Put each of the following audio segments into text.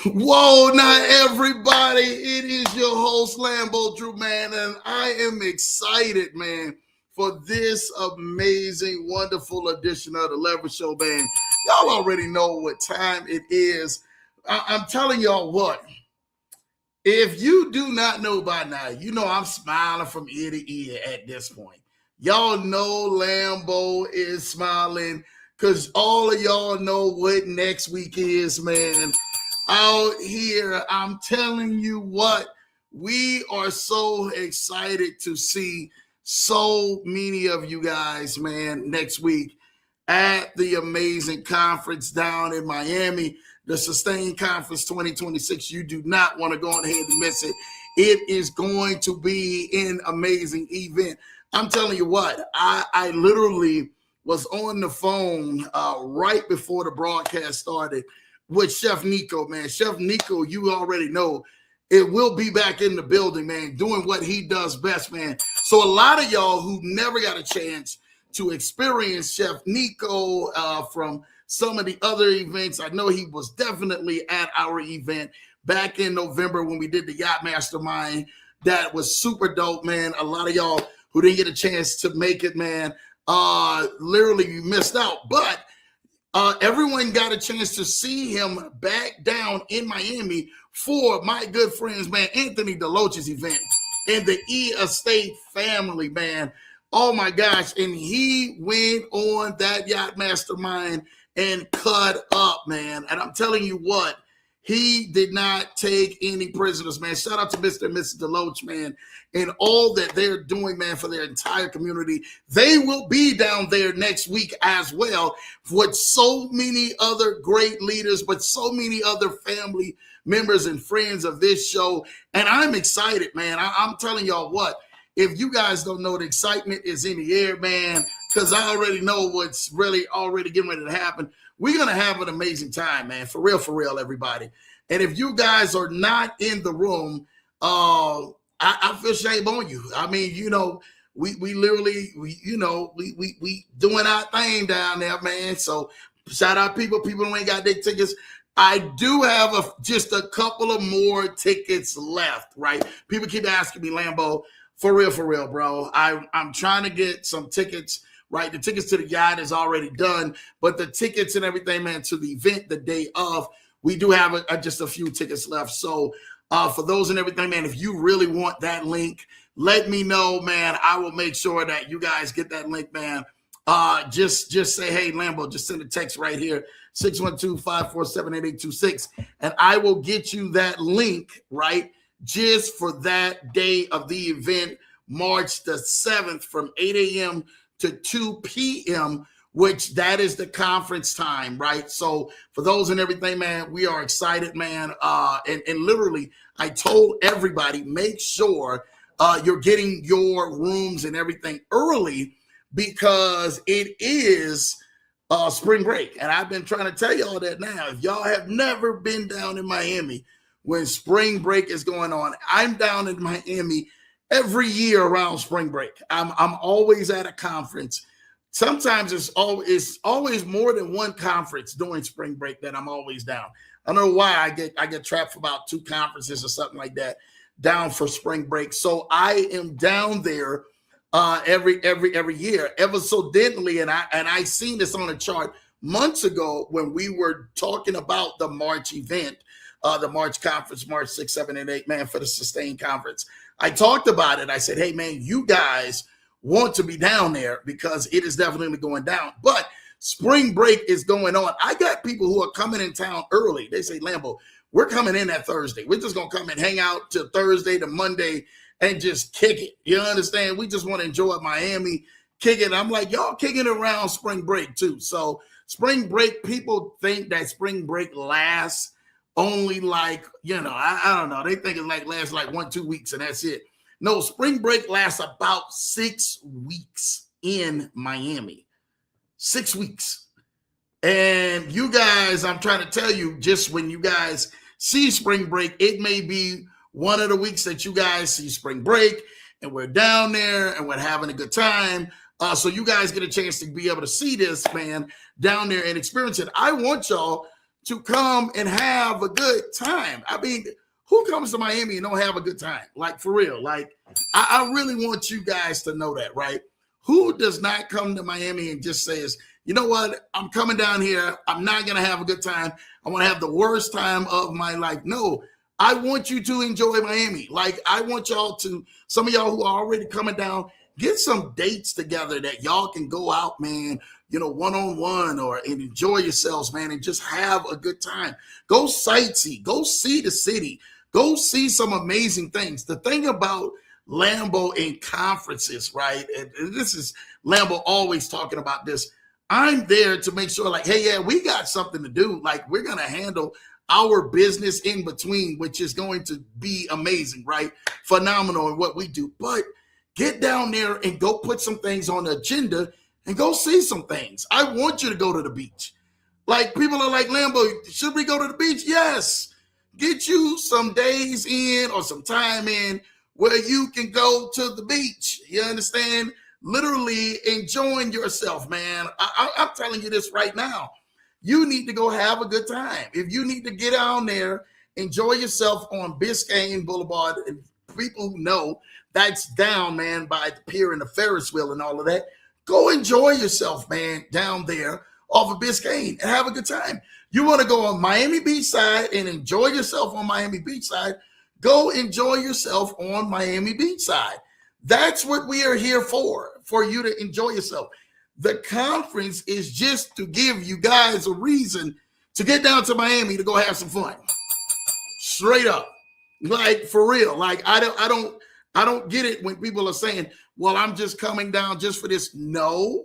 Whoa, not everybody. It is your host, Lambo Drew, man, and I am excited, man, for this amazing, wonderful edition of the Leverage Show, man. Y'all already know what time it is. I'm telling y'all what, if you do not know by now, you know I'm smiling from ear to ear at this point. Y'all know Lambo is smiling because all of y'all know what next week is, man. Out here, I'm telling you what, we are so excited to see so many of you guys, man, next week at the amazing conference down in Miami, the Sustain Conference 2026. You do not want to go ahead and miss it. It is going to be an amazing event. I'm telling you what, I literally was on the phone right before the broadcast started with Chef Nico, man. Chef Nico, you already know, it will be back in the building, man, doing what he does best, man. So a lot of y'all who never got a chance to experience Chef Nico from some of the other events. I know he was definitely at our event back in November when we did the Yacht Mastermind. That was super dope, man. A lot of y'all who didn't get a chance to make it, man, literally you missed out. But everyone got a chance to see him back down in Miami for my good friends, man, Anthony DeLoach's event and the E Estate family, man. Oh my gosh. And he went on that Yacht Mastermind and cut up, man. And I'm telling you what, he did not take any prisoners, man. Shout out to Mr. and Mrs. DeLoach, man, and all that they're doing, man, for their entire community. They will be down there next week as well with so many other great leaders, but so many other family members and friends of this show. And I'm excited, man. I'm telling y'all what, if you guys don't know, the excitement is in the air, man, because I already know what's really already getting ready to happen. We're going to have an amazing time, man. For real, everybody. And if you guys are not in the room, I feel shame on you. I mean, you know, we literally, we doing our thing down there, man. So shout out people who ain't got their tickets. I do have just a couple of more tickets left, right? People keep asking me, Lambo, for real, bro. I'm trying to get some tickets, right? The tickets to the yacht is already done, but the tickets and everything, man, to the event the day of, we do have just a few tickets left. So for those and everything, man, if you really want that link, let me know, man. I will make sure that you guys get that link, man. Just say, hey, Lambo, just send a text right here, 612-547-8826, and I will get you that link, right, just for that day of the event, March the 7th from 8 a.m. to 2 p.m., which that is the conference time, right? So for those and everything, man, we are excited, man. And literally, I told everybody, make sure you're getting your rooms and everything early because it is spring break. And I've been trying to tell y'all that now. If y'all have never been down in Miami when spring break is going on, I'm down in Miami every year around spring break. I'm always at a conference. Sometimes it's always more than one conference during spring break that I'm always down. I don't know why I get trapped for about 2 conferences or something like that down for spring break. So I am down there every year. Evidently, and I seen this on a chart months ago when we were talking about the March event, the March conference, March 6, 7, and 8, man, for the Sustain Conference. I talked about it. I said, hey, man, you guys want to be down there because it is definitely going down. But spring break is going on. I got people who are coming in town early. They say, Lambo, we're coming in that Thursday. We're just going to come and hang out till Thursday to Monday and just kick it. You understand? We just want to enjoy Miami, kick it. I'm like, y'all kicking around spring break too. So spring break, people think that spring break lasts only like, I don't know. They think it lasts like 1-2 weeks and that's it. No, spring break lasts about 6 weeks in Miami. 6 weeks. And you guys, I'm trying to tell you, just when you guys see spring break, it may be one of the weeks that you guys see spring break and we're down there and we're having a good time. So you guys get a chance to be able to see this, man, down there and experience it. I want y'all to come and have a good time. I mean, who comes to Miami and don't have a good time? Like, for real. Like, I really want you guys to know that, right? Who does not come to Miami and just says, you know what, I'm coming down here, I'm not going to have a good time, I want to have the worst time of my life? No, I want you to enjoy Miami. Like, I want y'all to, some of y'all who are already coming down, get some dates together that y'all can go out, man, you know, one-on-one or and enjoy yourselves, man, and just have a good time. Go sightsee, go see the city, go see some amazing things. The thing about Lambo in conferences, right? And this is Lambo always talking about this. I'm there to make sure, like, hey, yeah, we got something to do. Like, we're going to handle our business in between, which is going to be amazing, right? Phenomenal in what we do. But get down there and go put some things on the agenda and go see some things. I want you to go to the beach. Like, people are like, Lambo, should we go to the beach? Yes. Get you some days in or some time in where you can go to the beach. You understand? Literally enjoying yourself, man. I'm telling you this right now. You need to go have a good time. If you need to get down there, enjoy yourself on Biscayne Boulevard, and people who know that's down, man, by the pier and the Ferris wheel and all of that, go enjoy yourself, man, down there off of Biscayne and have a good time. You want to go on Miami Beachside and enjoy yourself on Miami Beachside, go enjoy yourself on Miami Beachside. That's what we are here for you to enjoy yourself. The conference is just to give you guys a reason to get down to Miami to go have some fun. Straight up. Like, for real. Like, I don't get it when people are saying, well, I'm just coming down just for this. No,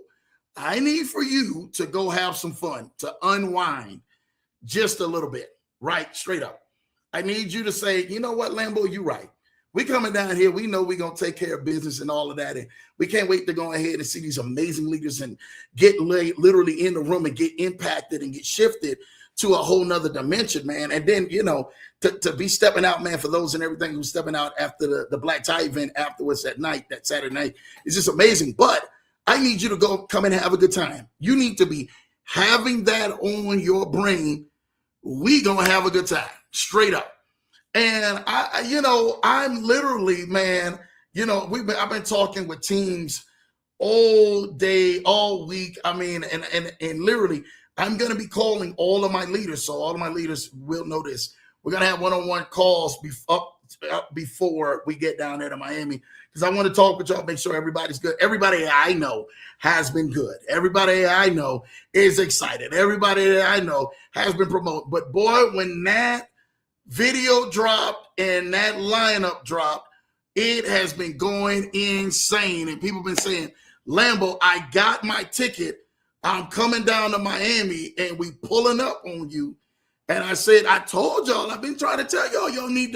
I need for you to go have some fun, to unwind just a little bit, right? Straight up. I need you to say, you know what, Lambo, you're right. We coming down here. We know we're going to take care of business and all of that. And we can't wait to go ahead and see these amazing leaders and get literally in the room and get impacted and get shifted to a whole nother dimension, man. And then, you know, to be stepping out, man, for those and everything who's stepping out after the Black Tie event afterwards that night, that Saturday night, is just amazing. But I need you to go come and have a good time. You need to be having that on your brain. We going to have a good time, straight up. And I'm literally, man, you know, I've been talking with teams all day, all week. I mean, and literally, I'm going to be calling all of my leaders. So all of my leaders will know this. We're going to have one-on-one calls before we get down there to Miami, because I want to talk with y'all, make sure everybody's good. Everybody I know has been good. Everybody I know is excited. Everybody that I know has been promoted. But boy, when that video dropped and that lineup dropped, it has been going insane. And people have been saying, Lambo, I got my ticket. I'm coming down to Miami and we pulling up on you. And I said, I told y'all, I've been trying to tell y'all, y'all need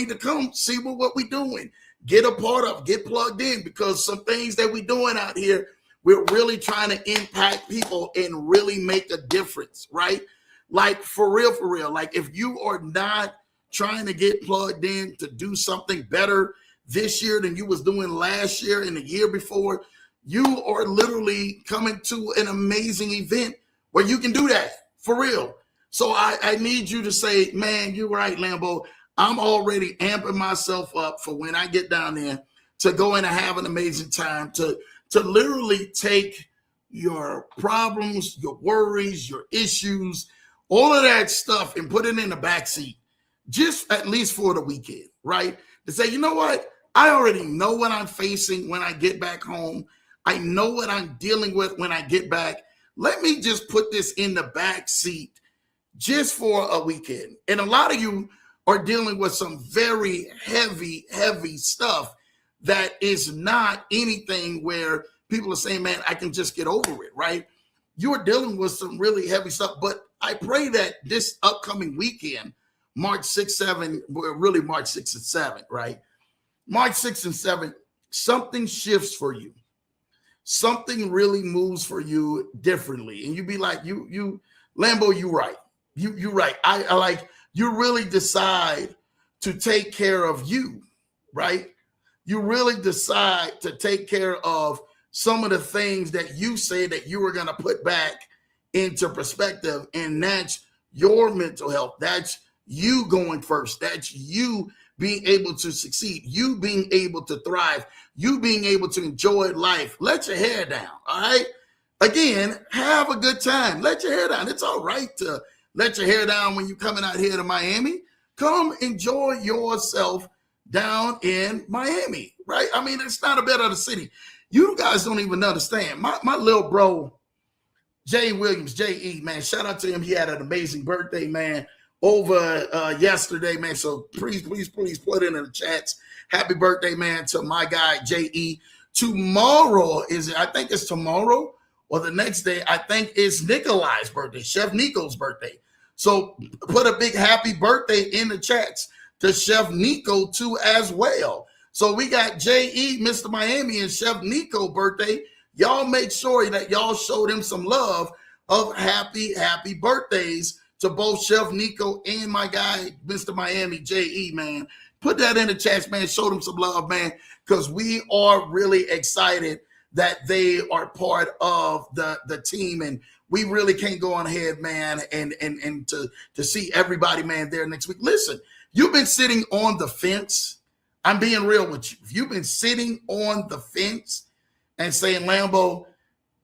to come see what we doing. Get a part of, get plugged in, because some things that we doing out here, we're really trying to impact people and really make a difference, right? Like, for real. Like, if you are not trying to get plugged in to do something better this year than you was doing last year and the year before, you are literally coming to an amazing event where you can do that, for real. So I need you to say, man, you're right, Lambo. I'm already amping myself up for when I get down there to go in and have an amazing time, to literally take your problems, your worries, your issues, all of that stuff, and put it in the backseat, just at least for the weekend, right? To say, you know what? I already know what I'm facing when I get back home. I know what I'm dealing with when I get back. Let me just put this in the backseat just for a weekend. And a lot of you are dealing with some very heavy stuff that is not anything where people are saying, man, I can just get over it, right? You're dealing with some really heavy stuff, but I pray that this upcoming weekend, March 6th, 7, really March 6th and 7, right? March 6th and 7, something shifts for you. Something really moves for you differently. And you be like, you Lambo, you right. You right. I like, you really decide to take care of you, right? You really decide to take care of some of the things that you say that you were going to put back into perspective, and that's your mental health. That's you going first. That's you being able to succeed, you being able to thrive, you being able to enjoy life. Let your hair down, all right? Again, have a good time. Let your hair down. It's all right to let your hair down when you're coming out here to Miami. Come enjoy yourself down in Miami, right? I mean, it's not a bit of the city. You guys don't even understand. My little bro, Jay Williams, J.E., man, shout out to him. He had an amazing birthday, man, over yesterday, man. So please put it in the chats. Happy birthday, man, to my guy, J.E. Tomorrow I think it's tomorrow or the next day, I think it's Nikolai's birthday, Chef Nico's birthday. So put a big happy birthday in the chats to Chef Nico too as well. So we got J.E., Mr. Miami, and Chef Nico birthday. Y'all make sure that y'all showed him some love of happy birthdays to both Chef Nico and my guy, Mr. Miami, J.E., man. Put that in the chat, man. Show them some love, man, because we are really excited that they are part of the team, and we really can't go on ahead, man, and to see everybody, man, there next week. Listen, you've been sitting on the fence. I'm being real with you. If you've been sitting on the fence and saying, Lambo,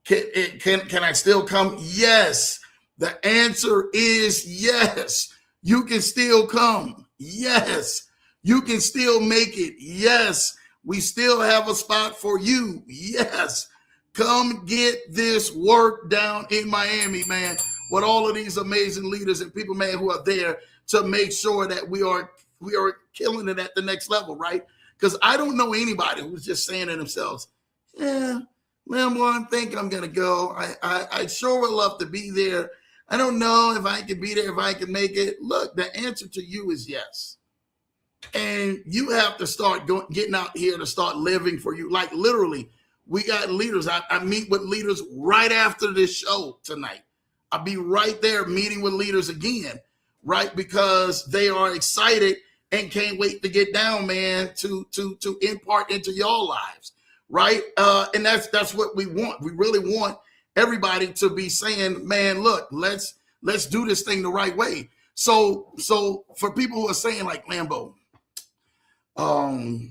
can I still come? Yes. The answer is yes. You can still come. Yes. You can still make it. Yes. We still have a spot for you. Yes. Come get this work down in Miami, man, with all of these amazing leaders and people, man, who are there to make sure that we are killing it at the next level, right? Because I don't know anybody who's just saying to themselves, yeah, Lambo, I think I'm going to go. I sure would love to be there. I don't know if I can be there, if I can make it. Look, the answer to you is yes. And you have to start getting out here to start living for you. Like literally, we got leaders. I meet with leaders right after this show tonight. I'll be right there meeting with leaders again, right? Because they are excited and can't wait to get down, man, to impart into your lives, right? And that's what we want. We really want everybody to be saying, man, look, let's do this thing the right way. So for people who are saying like, Lambo, I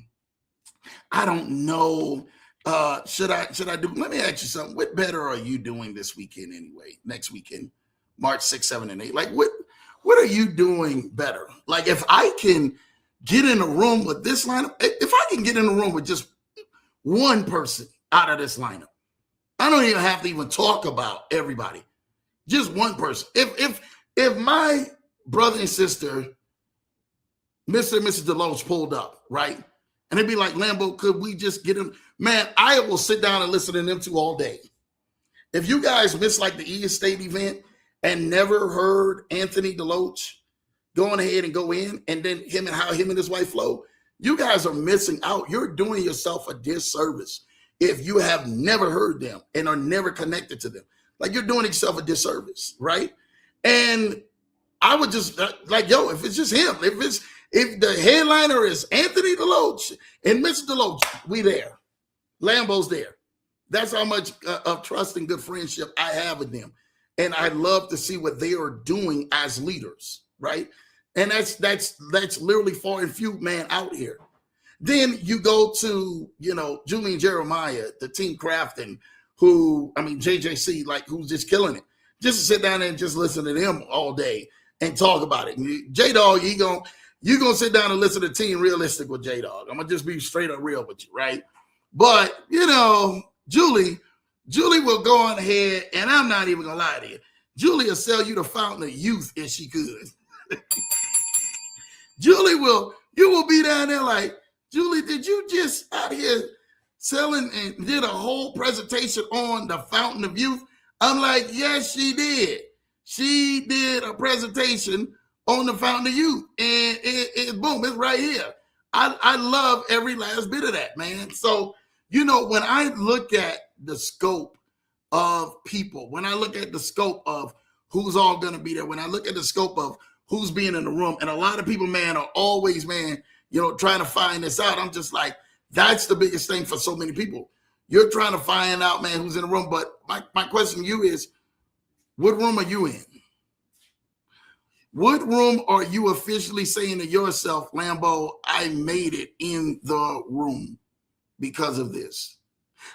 don't know. Should I do? Let me ask you something. What better are you doing this weekend anyway? Next weekend, March 6, 7, and 8. Like what are you doing better? Like if I can get in a room with this lineup, if I can get in a room with just one person out of this lineup, I don't even have to even talk about everybody. Just one person. If my brother and sister, Mr. and Mrs. Deloach, pulled up, right? And they'd be like, Lambo, could we just get him? Man, I will sit down and listen to them two all day. If you guys missed like the E-Estate event and never heard Anthony Deloach go on ahead and go in, and then him and his wife Flo, you guys are missing out. You're doing yourself a disservice if you have never heard them and are never connected to them. Like you're doing yourself a disservice, right? And I would just like, yo, if it's just him, if the headliner is Anthony Deloach and Mr. Deloach, we there. Lambo's there. That's how much of trust and good friendship I have with them. And I love to see what they are doing as leaders, right? And that's literally far and few, man, out here. Then you go to, Julian Jeremiah, the team Crafton, JJC, like who's just killing it. Just to sit down there and just listen to them all day and talk about it. J-Dog, you're going to sit down and listen to Team Realistic with J-Dog. I'm going to just be straight up real with you, right? But, Julie will go on ahead, and I'm not even going to lie to you. Julie will sell you the fountain of youth if she could. You will be down there like, Julie, did you just out here selling and did a whole presentation on the fountain of youth? I'm like, yes, she did. She did a presentation on the fountain of youth, and boom, it's right here. I love every last bit of that, man. So, when I look at the scope of people, when I look at the scope of who's all going to be there, when I look at the scope of who's being in the room, and a lot of people, man, are always, man, trying to find this out. I'm just like, that's the biggest thing for so many people. You're trying to find out, man, who's in the room. But my question to you is, what room are you in? What room are you officially saying to yourself, Lambo, I made it in the room because of this?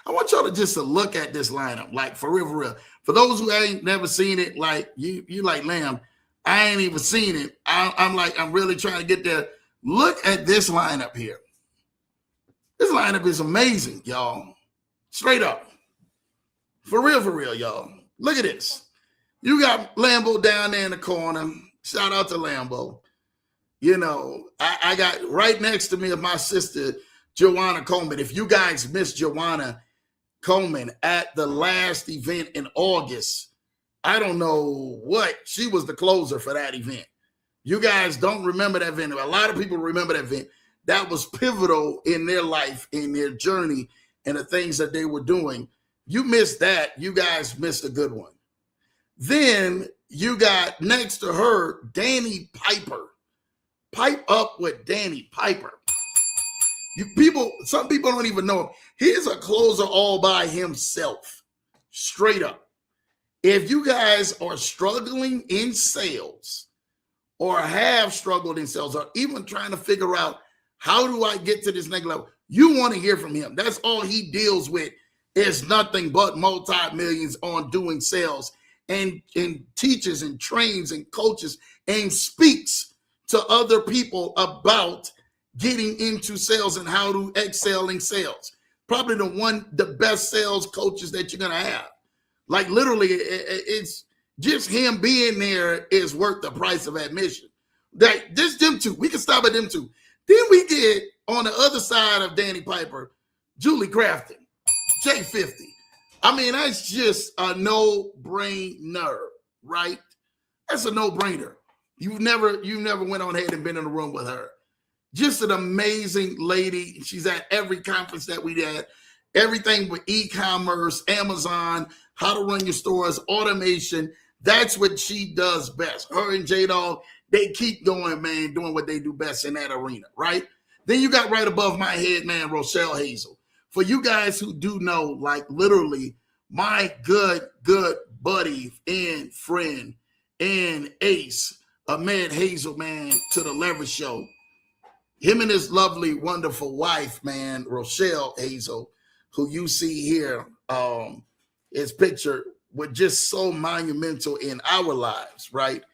I want y'all to just to look at this lineup, like for real, for real. For those who ain't never seen it, like you like, Lamb, I ain't even seen it. I'm really trying to get there. Look at this lineup here. This lineup is amazing, y'all. Straight up. For real, y'all. Look at this. You got Lambo down there in the corner. Shout out to Lambo. You know, I got right next to me of my sister, Joanna Coleman. If you guys missed Joanna Coleman at the last event in August, I don't know what, she was the closer for that event. You guys don't remember that event. A lot of people remember that event. That was pivotal in their life, in their journey, and the things that they were doing. You missed that. You guys missed a good one. Then you got next to her, Danny Piper. Pipe up with Danny Piper. Some people don't even know him. He's a closer all by himself. Straight up. If you guys are struggling in sales or have struggled in sales or even trying to figure out how do I get to this next level, you want to hear from him. That's all he deals with, is nothing but multi-millions on doing sales, and teaches and trains and coaches and speaks to other people about getting into sales and how to excel in sales. Probably the best sales coaches that you're going to have. Like literally, it's just him being there is worth the price of admission. Just them two. We can stop at them two. Then we get on the other side of Danny Piper, Julie Crafton, J50. I mean, that's just a no-brainer, right? That's a no-brainer. You never went on ahead and been in a room with her. Just an amazing lady. She's at every conference that we had. Everything with e-commerce, Amazon, how to run your stores, automation. That's what she does best. Her and J-Dog, they keep going, man, doing what they do best in that arena, right? Then you got right above my head, man, Rochelle Hazel. For you guys who do know, like literally my good buddy and friend and ace, Ahmed Hazel, man, to the Leverage Show. Him and his lovely, wonderful wife, man, Rochelle Hazel, who you see here, his picture, were just so monumental in our lives, right?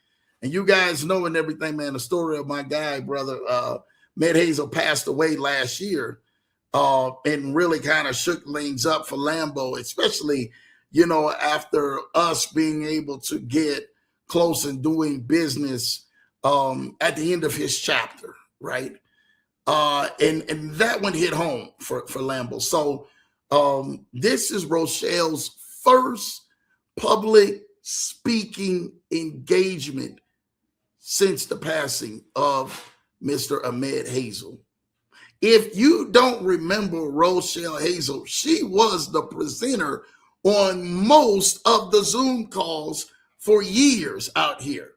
And you guys know and everything, man, the story of my guy, brother, Ahmed Hazel passed away last year. And really kind of shook things up for Lambo, especially, you know, after us being able to get close and doing business at the end of his chapter, right? And that one hit home for Lambo. So this is Rochelle's first public speaking engagement since the passing of Mr. Ahmed Hazel. If you don't remember Rochelle Hazel, she was the presenter on most of the Zoom calls for years out here.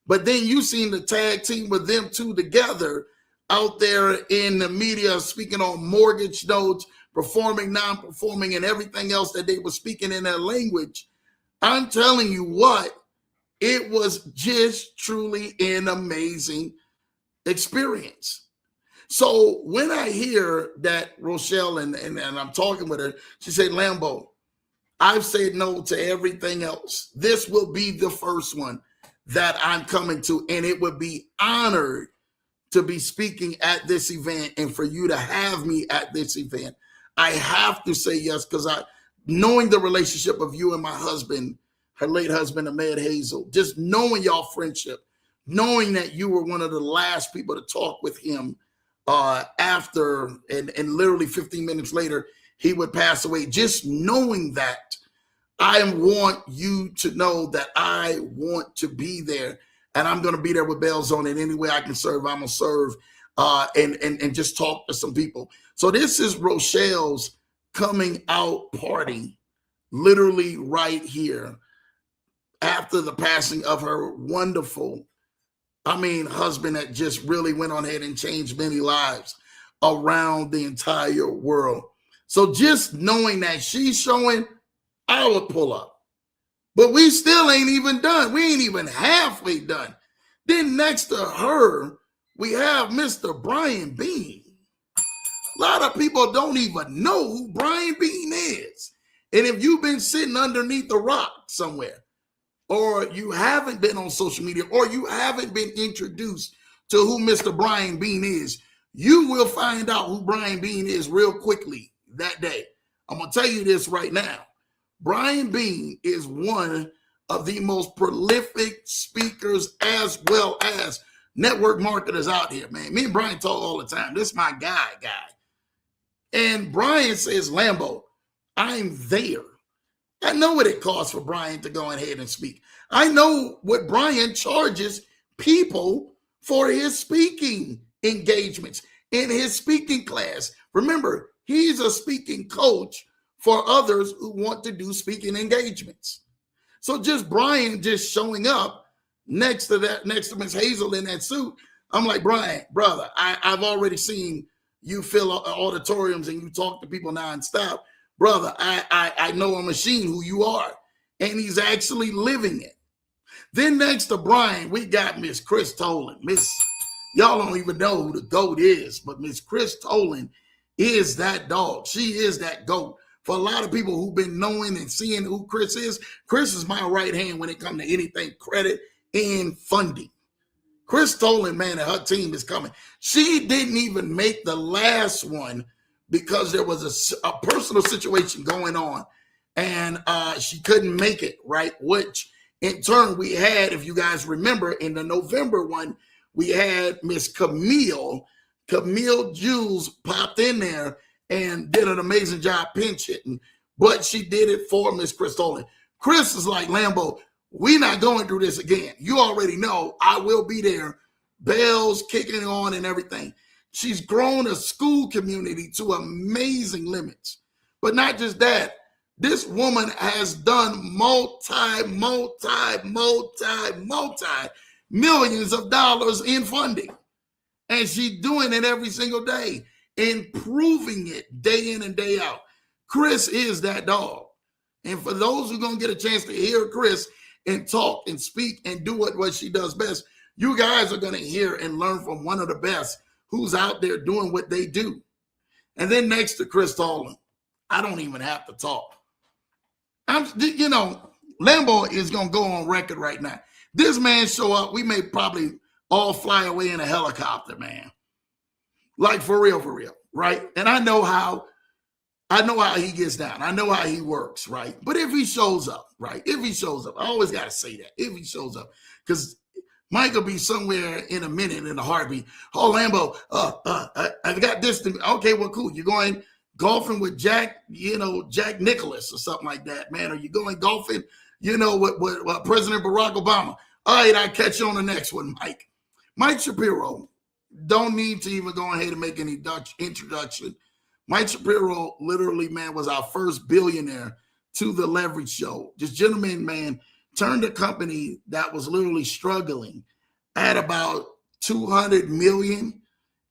But then you seen the tag team with them two together out there in the media, speaking on mortgage notes, performing, non-performing, and everything else that they were speaking in their language. I'm telling you what, it was just truly an amazing experience. So when I hear that Rochelle, and I'm talking with her, she said, Lambo, I've said no to everything else. This will be the first one that I'm coming to, and it would be honored to be speaking at this event and for you to have me at this event. I have to say yes, because knowing the relationship of you and my husband, her late husband, Ahmed Hazel, just knowing y'all friendship, knowing that you were one of the last people to talk with him after, and literally 15 minutes later, he would pass away. Just knowing that, I want you to know that I want to be there, and I'm going to be there with bells on it. Any way I can serve, I'm going to serve, and just talk to some people. So this is Rochelle's coming out party, literally right here, after the passing of her wonderful, husband that just really went on ahead and changed many lives around the entire world. So just knowing that she's showing, I would pull up. But we still ain't even done. We ain't even halfway done. Then next to her, we have Mr. Brian Bean. A lot of people don't even know who Brian Bean is. And if you've been sitting underneath a rock somewhere, or you haven't been on social media, or you haven't been introduced to who Mr. Brian Bean is, you will find out who Brian Bean is real quickly that day. I'm going to tell you this right now. Brian Bean is one of the most prolific speakers as well as network marketers out here, man. Me and Brian talk all the time. This is my guy. And Brian says, Lambo, I'm there. I know what it costs for Brian to go ahead and speak. I know what Brian charges people for his speaking engagements in his speaking class. Remember, he's a speaking coach for others who want to do speaking engagements. So just Brian just showing up next to Miss Hazel in that suit, I'm like, Brian, brother, I've already seen you fill auditoriums and you talk to people nonstop. Brother, I know a machine who you are. And he's actually living it. Then next to Brian, we got Miss Chris Tolan. Y'all don't even know who the GOAT is, but Miss Chris Tolan is that dog. She is that GOAT. For a lot of people who've been knowing and seeing who Chris is my right hand when it comes to anything credit and funding. Chris Tolan, man, and her team is coming. She didn't even make the last one because there was a personal situation going on, and she couldn't make it, right? Which, in turn, we had, if you guys remember, in the November one, we had Miss Camille Jules popped in there and did an amazing job pinch hitting, but she did it for Miss Chris Tolan. Chris is like, Lambo, we're not going through this again. You already know I will be there, bells kicking on and everything. She's grown a school community to amazing limits. But not just that, this woman has done multi-millions of dollars in funding. And she's doing it every single day, improving it day in and day out. Chris is that dog. And for those who are going to get a chance to hear Chris and talk and speak and do what she does best, you guys are going to hear and learn from one of the best who's out there doing what they do. And then next to Chris Tolan, I don't even have to talk. Lambo is going to go on record right now. This man show up, we may probably all fly away in a helicopter, man. Like for real, right? And I know how he gets down. I know how he works, right? But if he shows up, right? I always got to say that. If he shows up, because Mike will be somewhere in a minute in a heartbeat. Oh, Lambo, I got this. Okay, well, cool. You're going golfing with Jack Nicklaus or something like that, man. Are you going golfing, with President Barack Obama? All right, I'll catch you on the next one, Mike. Mike Shapiro, don't need to even go ahead and make any introduction. Mike Shapiro literally, man, was our first billionaire to the Leverage Show. This gentleman, man, turned a company that was literally struggling at about 200 million,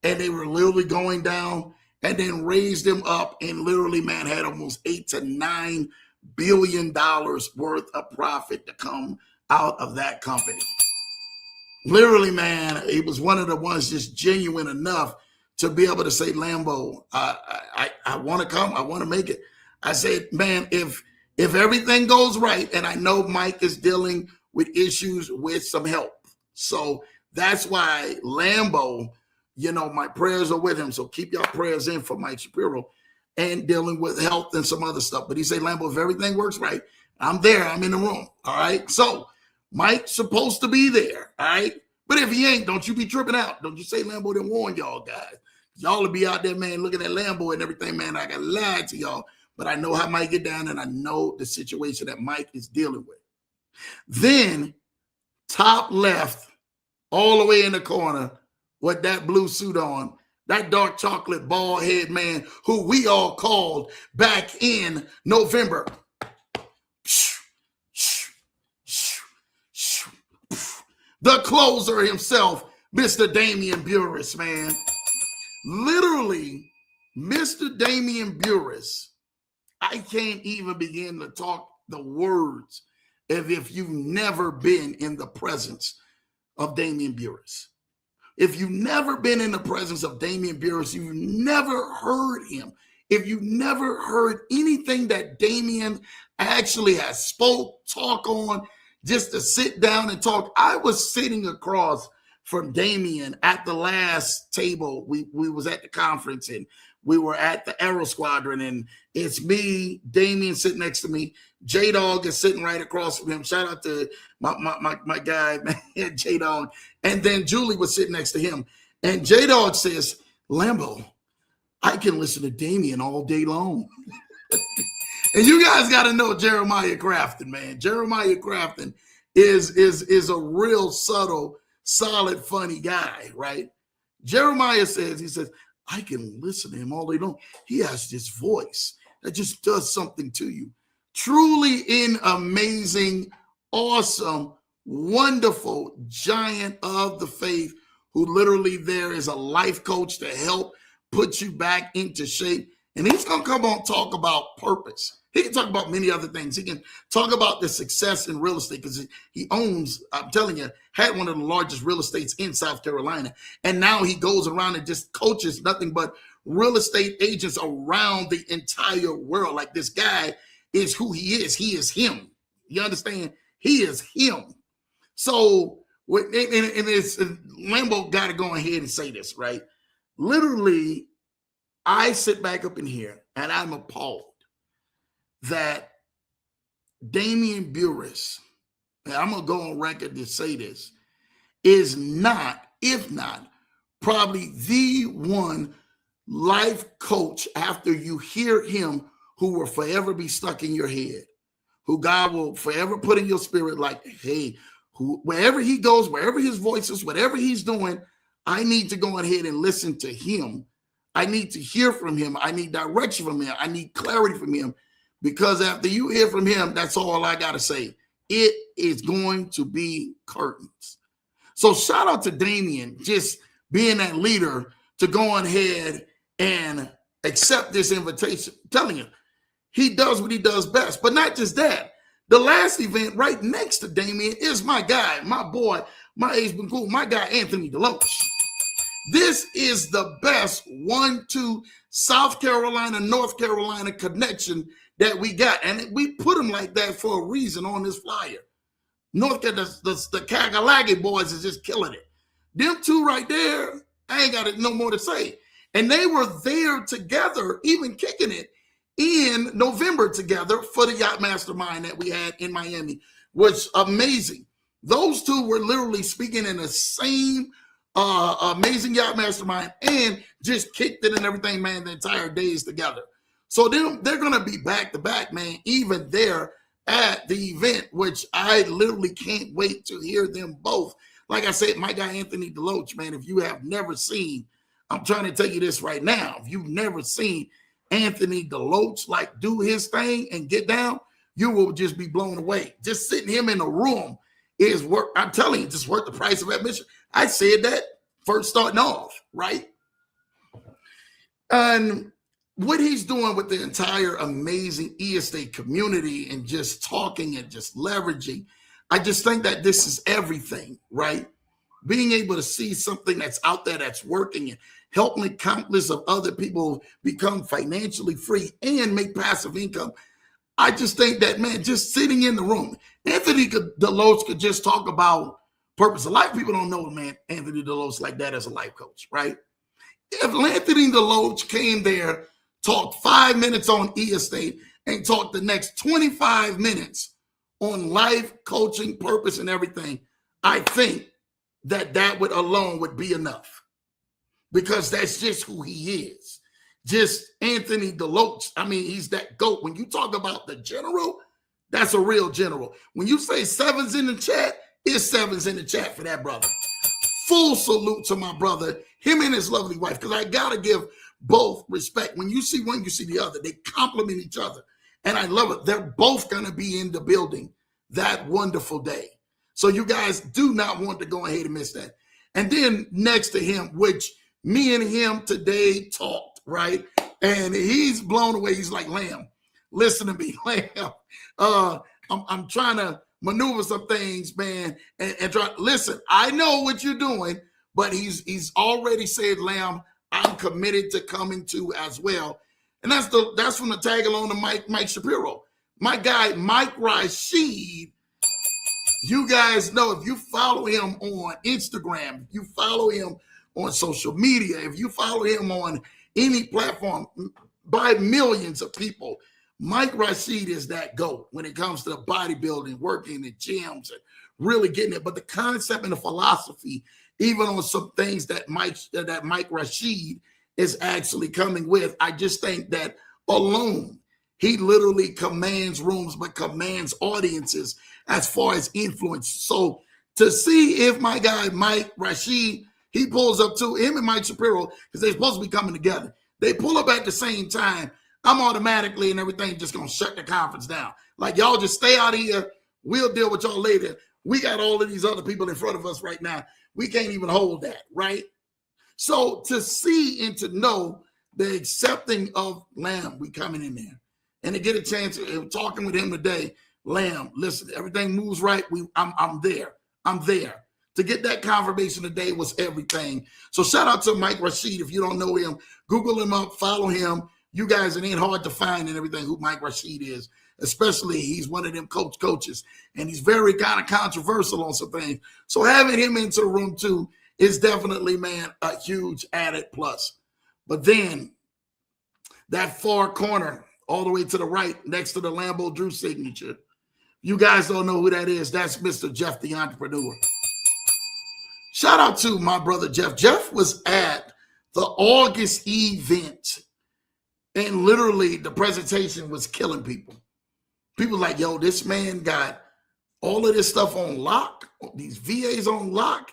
and they were literally going down, and then raised them up and literally, man, had almost $8 to $9 billion worth of profit to come out of that company. Literally, man, he was one of the ones just genuine enough to be able to say, Lambo, I want to come. I want to make it. I said, man, if everything goes right, and I know Mike is dealing with issues with some help. So that's why Lambo, my prayers are with him. So keep your prayers in for Mike Shapiro and dealing with health and some other stuff. But he said, Lambo, if everything works right, I'm there. I'm in the room. All right. So Mike's supposed to be there. All right. But if he ain't, don't you be tripping out. Don't you say Lambo didn't warn y'all guys. Y'all will be out there, man, looking at Lambo and everything, man. I got to lie to y'all. But I know how Mike get down, and I know the situation that Mike is dealing with. Then, top left, all the way in the corner, with that blue suit on, that dark chocolate bald head man who we all called back in November. The closer himself, Mr. Damian Burress, man. Literally, Mr. Damian Burress, I can't even begin to talk the words as if you've never been in the presence of Damian Burress. If you've never been in the presence of Damian Burress, you've never heard him. If you've never heard anything that Damian actually has talk on, just to sit down and talk. I was sitting across from Damian at the last table. We was at the conference, and we were at the Aero Squadron, and it's me, Damian sitting next to me. J-Dog is sitting right across from him. Shout out to my guy, man, J-Dog. And then Julie was sitting next to him. And J-Dog says, Lambo, I can listen to Damian all day long. And you guys got to know Jeremiah Crafton, man. Jeremiah Crafton is a real subtle, solid, funny guy, right? Jeremiah says, I can listen to him all day long. He has this voice that just does something to you. Truly an amazing, awesome, wonderful giant of the faith who literally there is a life coach to help put you back into shape. And he's going to come on and talk about purpose. He can talk about many other things. He can talk about the success in real estate because he owns, I'm telling you, had one of the largest real estates in South Carolina. And now he goes around and just coaches nothing but real estate agents around the entire world. Like, this guy is who he is. He is him. You understand? He is him. So, and it's Lambo got to go ahead and say this, right? Literally, I sit back up in here and I'm appalled that Damian Burress, and I'm going to go on record to say this, is not, if not, probably the one life coach after you hear him who will forever be stuck in your head, who God will forever put in your spirit like, hey, wherever he goes, wherever his voice is, whatever he's doing, I need to go ahead and listen to him. I need to hear from him. I need direction from him. I need clarity from him. Because after you hear from him, that's all I got to say. It is going to be curtains. So shout out to Damian, just being that leader to go ahead and accept this invitation. I'm telling you, he does what he does best. But not just that. The last event right next to Damian is my guy, my boy, my age been cool, my guy, Anthony Deloach. This is the best 1-2 South Carolina, North Carolina connection that we got. And we put them like that for a reason on this flyer. North Carolina, the Kakalaki boys is just killing it. Them two right there, I ain't got no more to say. And they were there together, even kicking it in November together for the Yacht Mastermind that we had in Miami, was amazing. Those two were literally speaking in the same amazing Yacht Mastermind and just kicked it and everything, man, the entire days together. So they're going to be back to back, man, even there at the event, which I literally can't wait to hear them both. Like I said, my guy, Anthony Deloach, man, if you have never seen, I'm trying to tell you this right now. If you've never seen Anthony Deloach like do his thing and get down, you will just be blown away. Just sitting him in a room is worth, I'm telling you, just worth the price of admission. I said that first starting off, right? And what he's doing with the entire amazing e-estate community and just talking and just leveraging, I just think that this is everything, right? Being able to see something that's out there that's working and helping countless of other people become financially free and make passive income. I just think that, man, just sitting in the room, Anthony Deloach could just talk about purpose. A lot of people don't know, man, Anthony Deloach like that as a life coach, right? If Anthony Deloach came there, talked 5 minutes on e-estate and talked the next 25 minutes on life coaching, purpose, and everything, I think that would alone would be enough, because that's just who he is. Just Anthony Deloach. I mean, he's that GOAT. When you talk about the general, that's a real general. When you say sevens in the chat, it's sevens in the chat for that brother. Full salute to my brother, him and his lovely wife, because I got to give both respect. When you see one, you see the other. They complement each other. And I love it. They're both going to be in the building that wonderful day. So you guys do not want to go ahead and miss that. And then next to him, which me and him today talked, right? And he's blown away. He's like, Lamb, listen to me, Lamb. I'm trying to maneuver some things, man, and try. Listen, I know what you're doing, but he's already said, Lamb, I'm committed to coming to as well. And that's from the tag along to Mike Shapiro. My guy, Mike Rashid, you guys know, if you follow him on Instagram, if you follow him on social media, if you follow him on any platform by millions of people, Mike Rashid is that GOAT when it comes to the bodybuilding, working in the gyms, and really getting it. But the concept and the philosophy, even on some things that Mike Rashid is actually coming with, I just think that alone, he literally commands rooms, but commands audiences as far as influence. So to see if my guy, Mike Rashid, he pulls up to him and Mike Shapiro, because they're supposed to be coming together. They pull up at the same time. I'm automatically and everything just going to shut the conference down. Like, y'all just stay out of here. We'll deal with y'all later. We got all of these other people in front of us right now. We can't even hold that, right? So to see and to know the accepting of Lamb, we coming in there. And to get a chance of talking with him today, Lamb, listen, everything moves right. I'm there. I'm there. To get that confirmation today was everything. So shout out to Mike Rashid. If you don't know him, Google him up, follow him. You guys, it ain't hard to find and everything who Mike Rashid is. Especially, he's one of them coaches, and he's very kind of controversial on some things. So having him into the room too is definitely, man, a huge added plus. But then that far corner, all the way to the right, next to the Lambeau Drew signature, you guys don't know who that is. That's Mr. Jeff the Entrepreneur. Shout out to my brother Jeff. Jeff was at the August event, and literally the presentation was killing people. People like, yo, this man got all of this stuff on lock, these VAs on lock.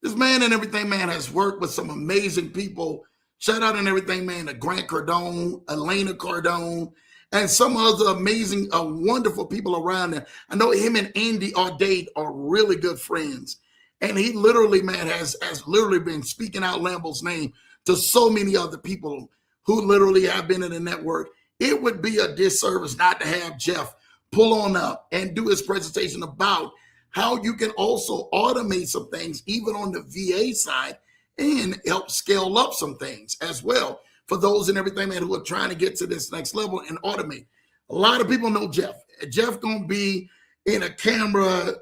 This man and everything, man, has worked with some amazing people. Shout out and everything, man, to Grant Cardone, Elena Cardone, and some other amazing, wonderful people around there. I know him and Andy Audate are really good friends. And he literally, man, has literally been speaking out Lambeau's name to so many other people who literally have been in the network. It would be a disservice not to have Jeff pull on up and do his presentation about how you can also automate some things, even on the VA side, and help scale up some things as well for those and everything, man, who are trying to get to this next level and automate. A lot of people know Jeff. Jeff gonna be in a camera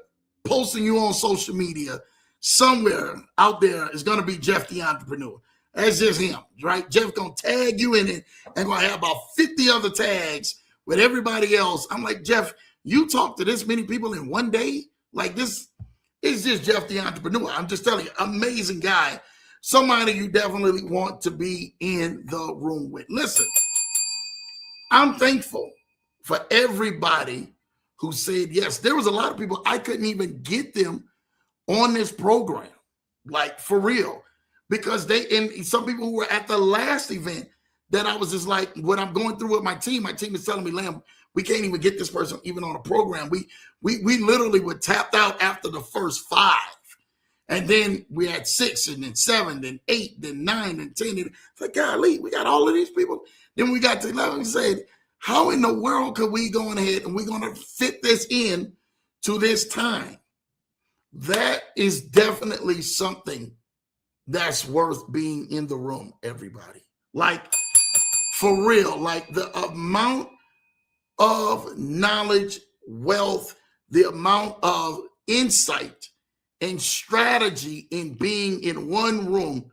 posting you on social media. Somewhere out there is gonna be Jeff the Entrepreneur. That's just him, right? Jeff gonna tag you in it and gonna have about 50 other tags with everybody else. I'm like, Jeff, you talk to this many people in one day? Like, this is just Jeff the Entrepreneur. I'm just telling you, amazing guy. Somebody you definitely want to be in the room with. Listen, I'm thankful for everybody who said yes. There was a lot of people, I couldn't even get them on this program, like for real, because and some people who were at the last event that I was just like, what I'm going through with my team is telling me, Lamb, we can't even get this person even on a program. We literally were tapped out after the first 5. And then we had 6, and then 7, then 8, then 9, and 10. It's like, golly, we got all of these people. Then we got to 11 and said, how in the world could we go ahead and we're going to fit this in to this time? That is definitely something that's worth being in the room, everybody. Like, for real, like the amount of knowledge, wealth, the amount of insight and strategy in being in one room.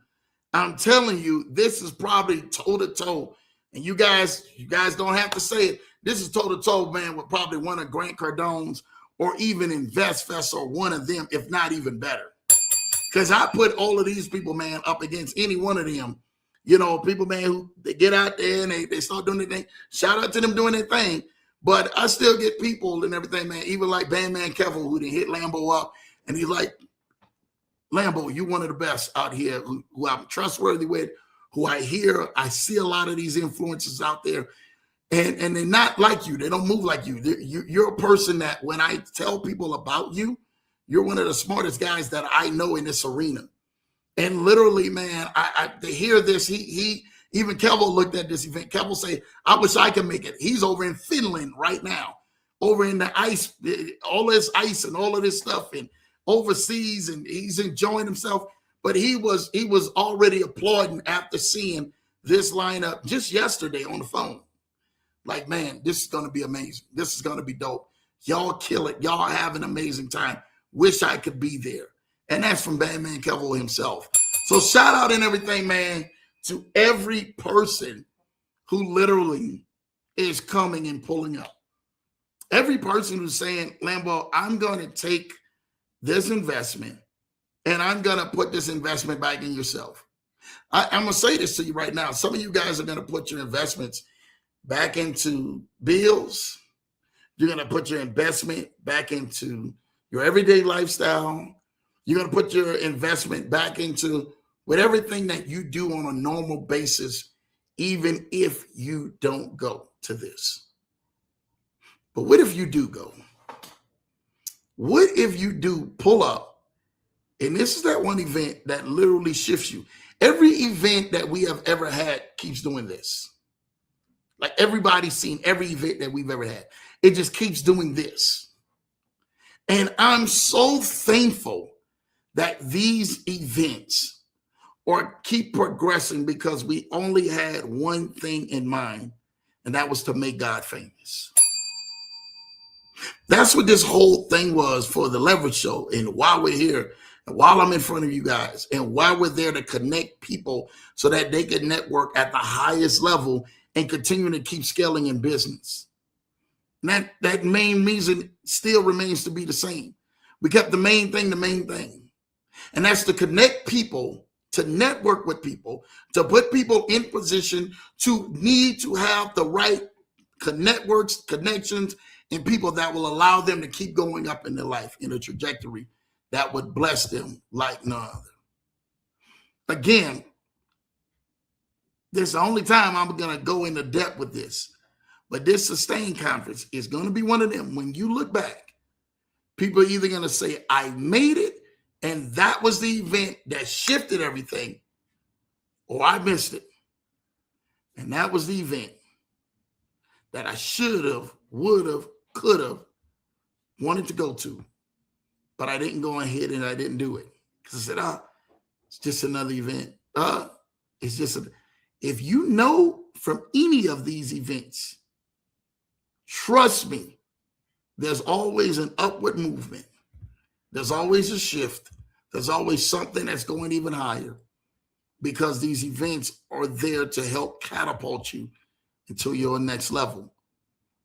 I'm telling you, this is probably toe to toe. And you guys don't have to say it. This is toe to toe, man, with probably one of Grant Cardone's or even InvestFest or one of them, if not even better. Because I put all of these people, man, up against any one of them. You know, people, man, who they get out there and they start doing their thing. Shout out to them doing their thing. But I still get people and everything, man, even like Bandman Kevin, who didn't hit Lambeau up. And he's like, Lambeau, you one of the best out here who I'm trustworthy with, who I see a lot of these influencers out there. And they're not like you. They don't move like you. You're a person that when I tell people about you, you're one of the smartest guys that I know in this arena. And literally, man, to hear this, he even Kevo looked at this event. Kevo say, I wish I could make it. He's over in Finland right now over in the ice, all this ice and all of this stuff, and overseas, and he's enjoying himself. But he was already applauding after seeing this lineup just yesterday on the phone. Like, man, this is going to be amazing. This is going to be dope. Y'all kill it. Y'all have an amazing time. Wish I could be there. And that's from Batman Kevo himself. So shout out and everything, man, to every person who literally is coming and pulling up. Every person who's saying, Lambo, I'm going to take this investment and I'm going to put this investment back in yourself. I'm going to say this to you right now. Some of you guys are going to put your investments back into bills. You're going to put your investment back into your everyday lifestyle. You're going to put your investment back into with everything that you do on a normal basis, even if you don't go to this. But what if you do go? What if you do pull up? And this is that one event that literally shifts you. Every event that we have ever had keeps doing this. Like everybody's seen every event that we've ever had. It just keeps doing this. And I'm so thankful that these events keep progressing because we only had one thing in mind, and that was to make God famous. That's what this whole thing was for the Leverage Show. And while we're here, and while I'm in front of you guys, and while we're there to connect people so that they can network at the highest level and continue to keep scaling in business. And that main reason still remains to be the same. We kept the main thing. And that's to connect people, to network with people, to put people in position to need to have the right networks, connections, and people that will allow them to keep going up in their life in a trajectory that would bless them like no other. Again, this is the only time I'm going to go into depth with this. But this Sustain Conference is going to be one of them. When you look back, people are either going to say, I made it, and that was the event that shifted everything, or I missed it. And that was the event that I should have, would have, could have wanted to go to. But I didn't go ahead and I didn't do it. Because I said, it's just another event. It's just if you know from any of these events, trust me, there's always an upward movement. There's always a shift. There's always something that's going even higher because these events are there to help catapult you into your next level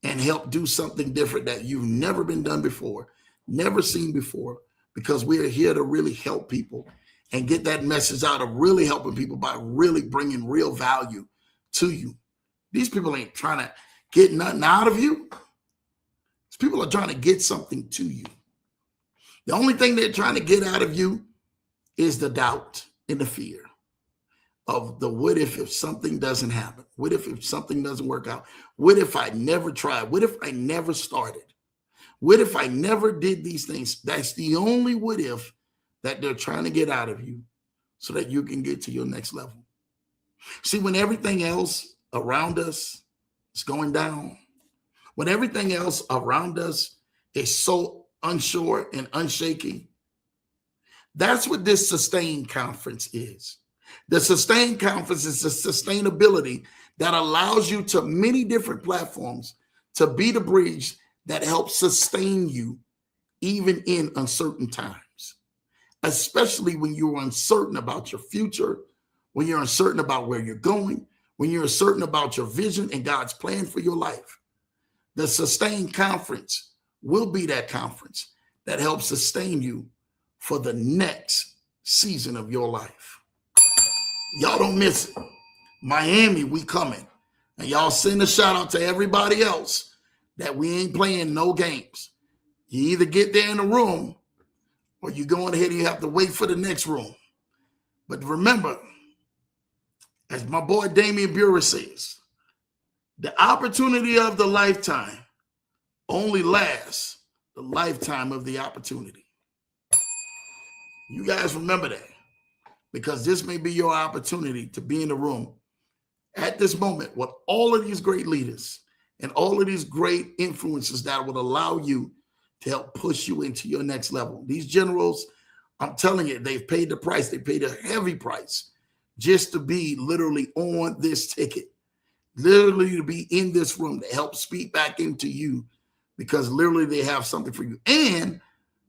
and help do something different that you've never been done before, never seen before, because we're here to really help people and get that message out of really helping people by really bringing real value to you. These people ain't trying to get nothing out of you. These people are trying to get something to you. The only thing they're trying to get out of you is the doubt and the fear of the what if something doesn't happen? What if something doesn't work out? What if I never tried? What if I never started? What if I never did these things? That's the only what if that they're trying to get out of you so that you can get to your next level. See, when everything else around us is going down, when everything else around us is so unsure and unshaky, that's what this Sustain Conference is. The Sustain Conference is the sustainability that allows you to many different platforms to be the bridge that helps sustain you even in uncertain times, especially when you're uncertain about your future, when you're uncertain about where you're going, when you're uncertain about your vision and God's plan for your life. The Sustain Conference will be that conference that helps sustain you for the next season of your life. Y'all don't miss it. Miami, we coming. And y'all send a shout out to everybody else that we ain't playing no games. You either get there in the room or you going ahead and you have to wait for the next room. But remember, as my boy Damian Buren says, the opportunity of the lifetime only lasts the lifetime of the opportunity. You guys remember that, because this may be your opportunity to be in the room at this moment with all of these great leaders and all of these great influences that would allow you to help push you into your next level. These generals, I'm telling you, they've paid the price. They paid a heavy price just to be literally on this ticket, literally to be in this room to help speak back into you, because literally they have something for you. And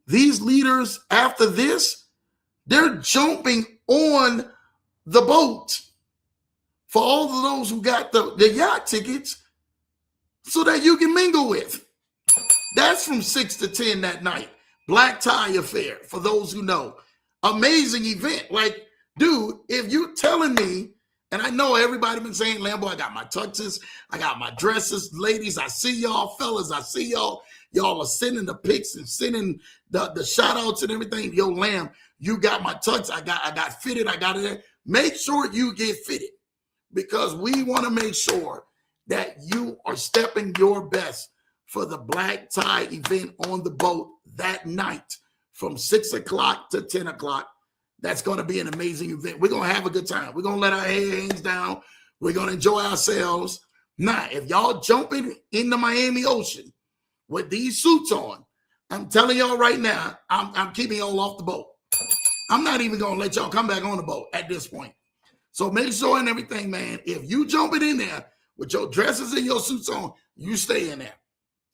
these leaders, after this, they're jumping on the boat for all of those who got the yacht tickets so that you can mingle with. That's from 6 to 10 that night. Black Tie Affair, for those who know. Amazing event. Like, dude, if you're telling me, and I know everybody been saying, Lambo, I got my tuxes, I got my dresses. Ladies, I see y'all. Fellas, I see y'all. Y'all are sending the pics and sending the shout outs and everything. Yo, Lamb, you got my tux. I got fitted. I got it. Make sure you get fitted, because we want to make sure that you are stepping your best for the Black Tie event on the boat that night from 6 o'clock to 10 o'clock. That's going to be an amazing event. We're going to have a good time. We're going to let our hands down. We're going to enjoy ourselves. Now, if y'all jumping in the Miami Ocean with these suits on, I'm telling y'all right now, I'm keeping y'all off the boat. I'm not even going to let y'all come back on the boat at this point. So make sure and everything, man, if you jumping in there with your dresses and your suits on, you stay in there,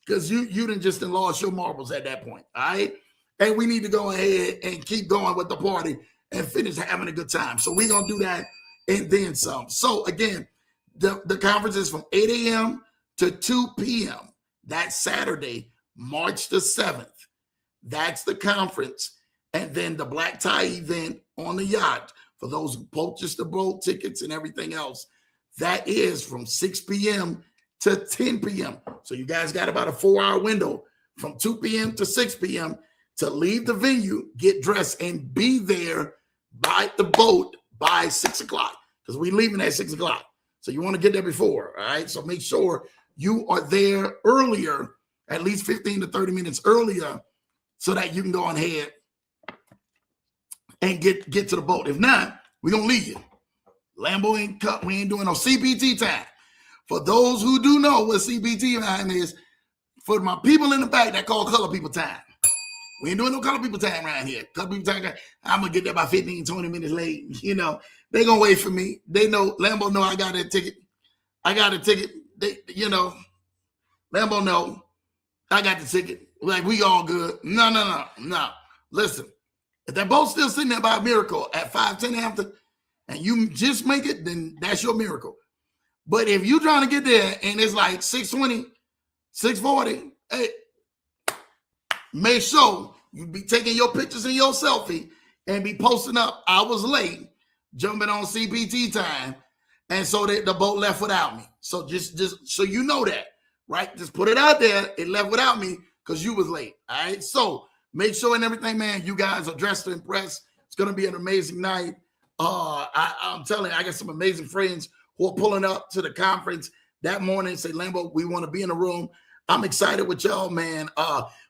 because you done just lost your marbles at that point, all right? And we need to go ahead and keep going with the party and finish having a good time. So we're going to do that and then some. So again, the conference is from 8 a.m. to 2 p.m. That's Saturday, March the 7th. That's the conference. And then the Black Tie event on the yacht, for those who purchased the boat tickets and everything else, that is from 6 p.m. to 10 p.m. So you guys got about a 4-hour window from 2 p.m. to 6 p.m. to leave the venue, get dressed, and be there by the boat by 6 o'clock, because we're leaving at 6 o'clock. So you want to get there before, all right? So make sure you are there earlier, at least 15 to 30 minutes earlier, so that you can go on ahead and get to the boat. If not, we're going to leave you. Lambo ain't cut. We ain't doing no CPT time. For those who do know what CPT time is, for my people in the back, that call color people time. We ain't doing no color people time around here. Color people time, I'm going to get there by 15, 20 minutes late. You know, they going to wait for me. They know, Lambo know I got that ticket. I got a ticket. They, you know, Lambo know I got the ticket. Like, we all good. No. Listen, if that boat's still sitting there by a miracle at 5:10 after, and you just make it, then that's your miracle. But if you trying to get there and it's like 6:20, 6:40, hey, make sure you be taking your pictures and your selfie and be posting up, I was late, jumping on CPT time, and so that the boat left without me. So just so you know that, right? Just put it out there. It left without me because you was late, all right? So make sure and everything, man, you guys are dressed to impress. It's going to be an amazing night. I'm telling you, I got some amazing friends who are pulling up to the conference that morning and say, Lambo, we want to be in the room. I'm excited with y'all, man.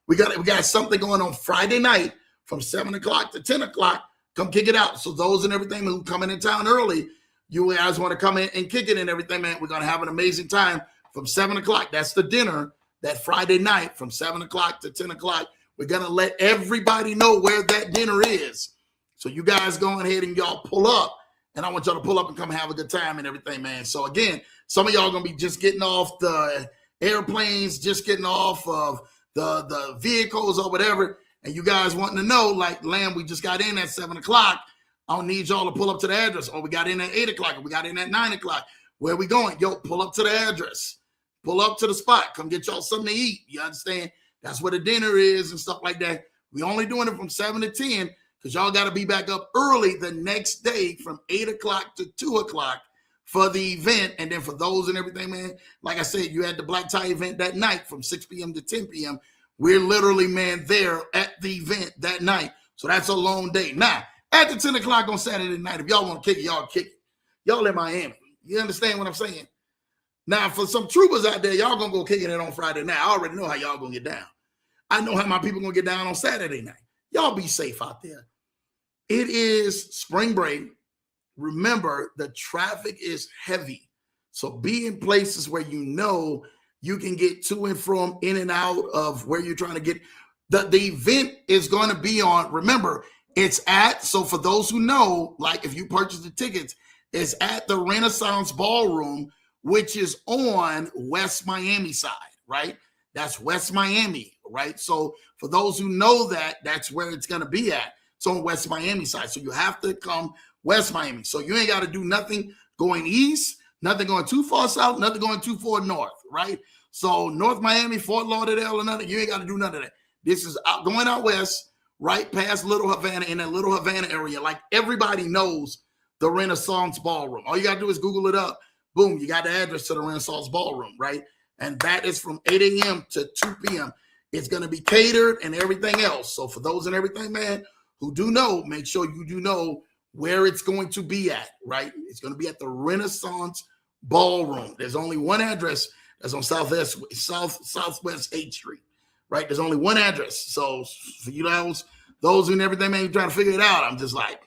We got something going on Friday night from 7 o'clock to 10 o'clock. Come kick it out. So those and everything who coming in town early, you guys want to come in and kick it and everything, man. We're going to have an amazing time from 7 o'clock. That's the dinner that Friday night from 7 o'clock to 10 o'clock. We're going to let everybody know where that dinner is. So you guys go ahead and y'all pull up. And I want y'all to pull up and come have a good time and everything, man. So again, some of y'all going to be just getting off the airplanes, just getting off of the vehicles or whatever. And you guys wanting to know, like, Lamb, we just got in at 7 o'clock. I don't need y'all to pull up to the address. Or we got in at 8 o'clock. Or we got in at 9 o'clock. Where we going? Yo, pull up to the address. Pull up to the spot. Come get y'all something to eat. You understand? That's where the dinner is and stuff like that. We only doing it from 7 to 10 because y'all got to be back up early the next day from 8 o'clock to 2 o'clock for the event. And then for those and everything, man, like I said, you had the Black Tie event that night from 6 p.m. to 10 p.m. We're literally, man, there at the event that night. So that's a long day. Now, after 10 o'clock on Saturday night, if y'all want to kick it, y'all kick it. Y'all in Miami. You understand what I'm saying? Now, for some troopers out there, y'all going to go kicking it on Friday night. I already know how y'all going to get down. I know how my people going to get down on Saturday night. Y'all be safe out there. It is spring break. Remember, the traffic is heavy. So be in places where you know You can get to and from, in and out of where you're trying to get. The event is going to be on, remember, it's at, so for those who know, like if you purchase the tickets, it's at the Renaissance Ballroom, which is on West Miami side, right? That's West Miami, right? So for those who know that, that's where it's going to be at. It's on West Miami side. So you have to come West Miami. So you ain't got to do nothing going east, nothing going too far south, nothing going too far north, right? So North Miami, Fort Lauderdale, or nothing, you ain't got to do none of that. This is going out west, right past Little Havana, in that Little Havana area. Like everybody knows the Renaissance Ballroom. All you got to do is Google it up. Boom, you got the address to the Renaissance Ballroom, right? And that is from 8 a.m. to 2 p.m. It's going to be catered and everything else. So for those and everything, man, who do know, make sure you do know where it's going to be at, right? It's going to be at the Renaissance Ballroom. There's only one address that's on Southwest 8th Street. Right, there's only one address. So for you those and everything, man, trying to figure it out. I'm just like,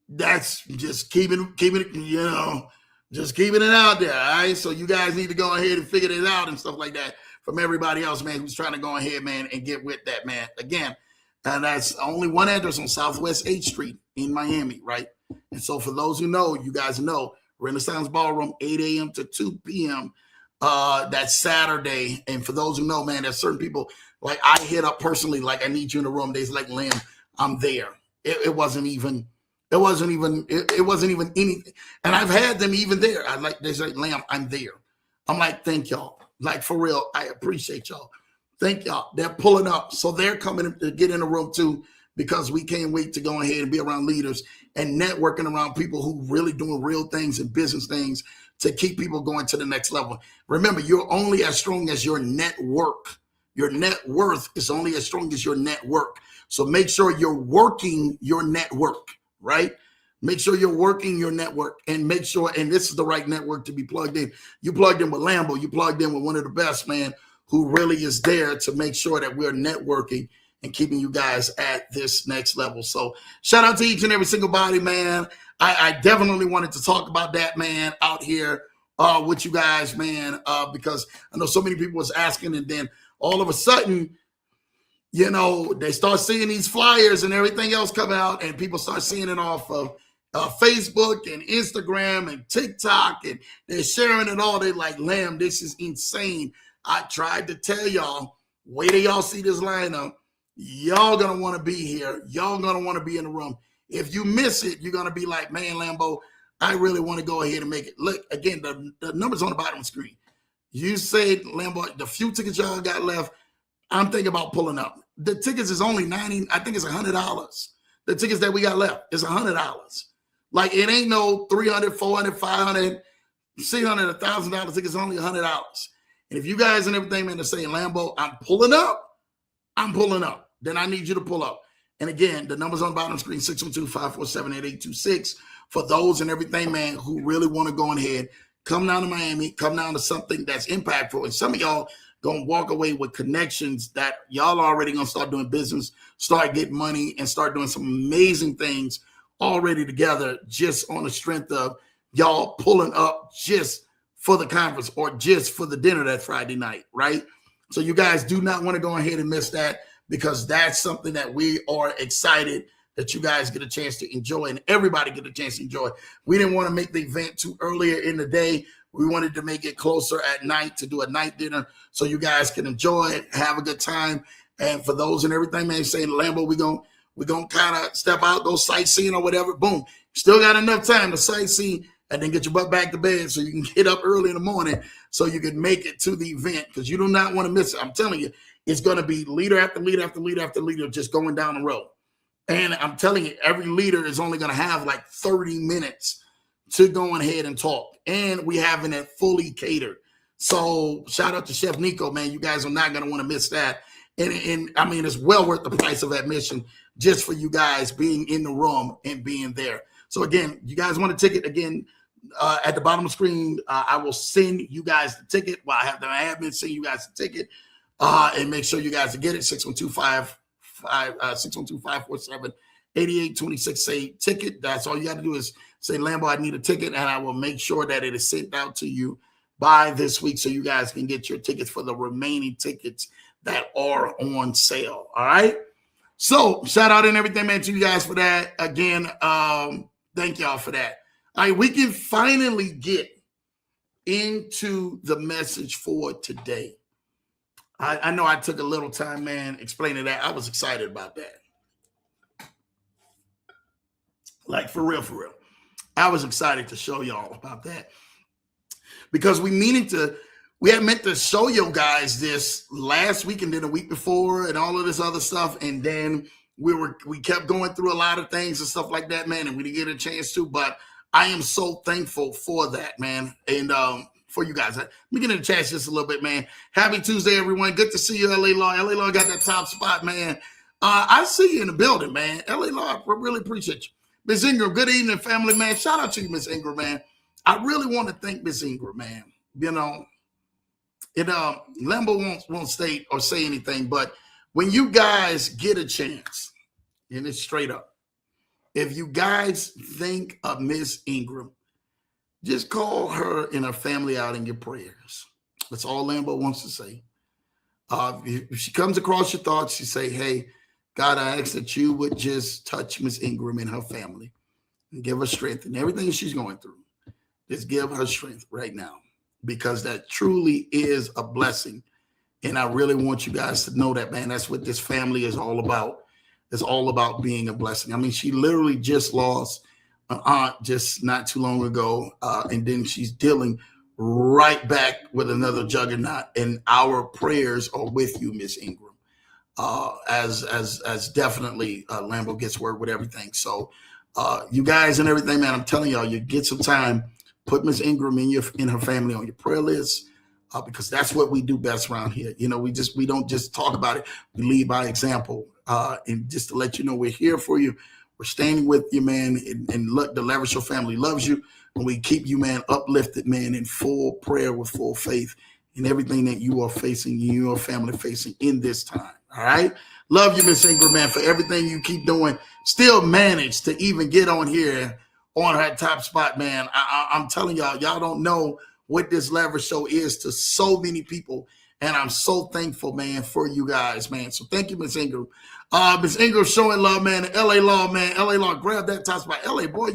that's just keeping it, just keeping it out there. All right. So you guys need to go ahead and figure it out and stuff like that from everybody else, man, who's trying to go ahead, man, and get with that, man. Again, and that's only one address on Southwest 8th Street in Miami, right? And so for those who know, you guys know, Renaissance Ballroom, 8 a.m. to 2 p.m. That's Saturday. And for those who know, man, there's certain people like I hit up personally, like I need you in the room. They's like, Lamb, I'm there. It wasn't even anything. And I've had them even there. They say, Lamb, I'm there. I'm like, thank y'all. Like for real, I appreciate y'all. Thank y'all. They're pulling up. So they're coming to get in the room too, because we can't wait to go ahead and be around leaders and networking around people who really doing real things and business things to keep people going to the next level. Remember, you're only as strong as your network. Your net worth is only as strong as your network. So make sure you're working your network, right? Make sure you're working your network and make sure, and this is the right network to be plugged in. You plugged in with Lambo, you plugged in with one of the best, man, who really is there to make sure that we're networking and keeping you guys at this next level. So shout out to each and every single body, man. I definitely wanted to talk about that, man, out here with you guys, man, because I know so many people was asking, and then all of a sudden, they start seeing these flyers and everything else come out, and people start seeing it off of Facebook and Instagram and TikTok, and they're sharing it all. They're like, Lamb, this is insane. I tried to tell y'all, wait till y'all see this lineup. Y'all going to want to be here. Y'all going to want to be in the room. If you miss it, you're going to be like, man, Lambo, I really want to go ahead and make it. Look, again, the numbers on the bottom of the screen. You say, Lambo, the few tickets y'all got left, I'm thinking about pulling up. The tickets is only $90. I think it's $100. The tickets that we got left is $100. Like, it ain't no $300, $400, $500, $600, $1,000 tickets, only $100. And if you guys and everything, man, are saying, Lambo, I'm pulling up, then I need you to pull up. And again, the numbers on the bottom of the screen, 612-547-8826. For those and everything, man, who really want to go ahead, come down to Miami, come down to something that's impactful. And some of y'all going to walk away with connections that y'all already going to start doing business, start getting money, and start doing some amazing things already together just on the strength of y'all pulling up just for the conference or just for the dinner that Friday night, right? So you guys do not want to go ahead and miss that, because that's something that we are excited that you guys get a chance to enjoy and everybody get a chance to enjoy. We didn't want to make the event too earlier in the day. We wanted to make it closer at night to do a night dinner so you guys can enjoy it, have a good time. And for those and everything, man, saying, Lambo, we're gonna kind of step out, go sightseeing or whatever. Boom. Still got enough time to sightsee and then get your butt back to bed so you can get up early in the morning so you can make it to the event, because you do not want to miss it. I'm telling you, it's going to be leader after leader after leader after leader just going down the road. And I'm telling you, every leader is only going to have like 30 minutes to go ahead and talk. And we having it fully catered. So shout out to Chef Nico, man. You guys are not going to want to miss that. And I mean, it's well worth the price of admission just for you guys being in the room and being there. So again, you guys want a ticket, again, at the bottom of the screen, I will send you guys the ticket. Well, I have the admin send you guys the ticket. And make sure you guys get it. 612-547-8826. Say ticket. That's all you got to do is say, Lambo, I need a ticket, and I will make sure that it is sent out to you by this week so you guys can get your tickets for the remaining tickets that are on sale. All right. So shout out and everything, man, to you guys for that. Again, thank y'all for that. All right, we can finally get into the message for today. I know I took a little time, man, explaining that. I was excited about that. Like, for real. I was excited to show y'all about that. Because we had meant to show you guys this last week and then a week before and all of this other stuff. And then we kept going through a lot of things and stuff like that, man. And we didn't get a chance to, but I am so thankful for that, man. And for you guys, let me get into the chat just a little bit, man. Happy Tuesday, everyone. Good to see you, LA Law. LA Law got that top spot, man. I see you in the building, man. LA Law, I really appreciate you. Miss Ingram, good evening, family, man. Shout out to you, Miss Ingram, man. I really want to thank Miss Ingram, man. You know, Lambo won't state or say anything, but when you guys get a chance, and it's straight up, if you guys think of Miss Ingram, just call her and her family out in your prayers. That's all Lambo wants to say. If she comes across your thoughts, you say, hey, God, I ask that you would just touch Miss Ingram and her family and give her strength and everything she's going through. Just give her strength right now, because that truly is a blessing. And I really want you guys to know that, man. That's what this family is all about. It's all about being a blessing. I mean, she literally just lost an aunt just not too long ago. And then she's dealing right back with another juggernaut. And our prayers are with you, Miss Ingram. As definitely Lambo gets word with everything. So you guys and everything, man, I'm telling y'all, you get some time. Put Miss Ingram in her family on your prayer list, because that's what we do best around here. You know, we don't just talk about it. We lead by example. And just to let you know, we're here for you. We're standing with you, man. And look, the Leverage Show family loves you. And we keep you, man, uplifted, man, in full prayer with full faith in everything that you are facing, you and your family facing in this time. All right. Love you, Miss Ingram, man, for everything you keep doing. Still manage to even get on here on her top spot, man. I'm telling y'all don't know what this Leverage Show is to so many people. And I'm so thankful, man, for you guys, man. So thank you, Miss Ingram. Miss Ingram showing love, man. LA Law, man. LA Law, grab that top spot. LA, boy,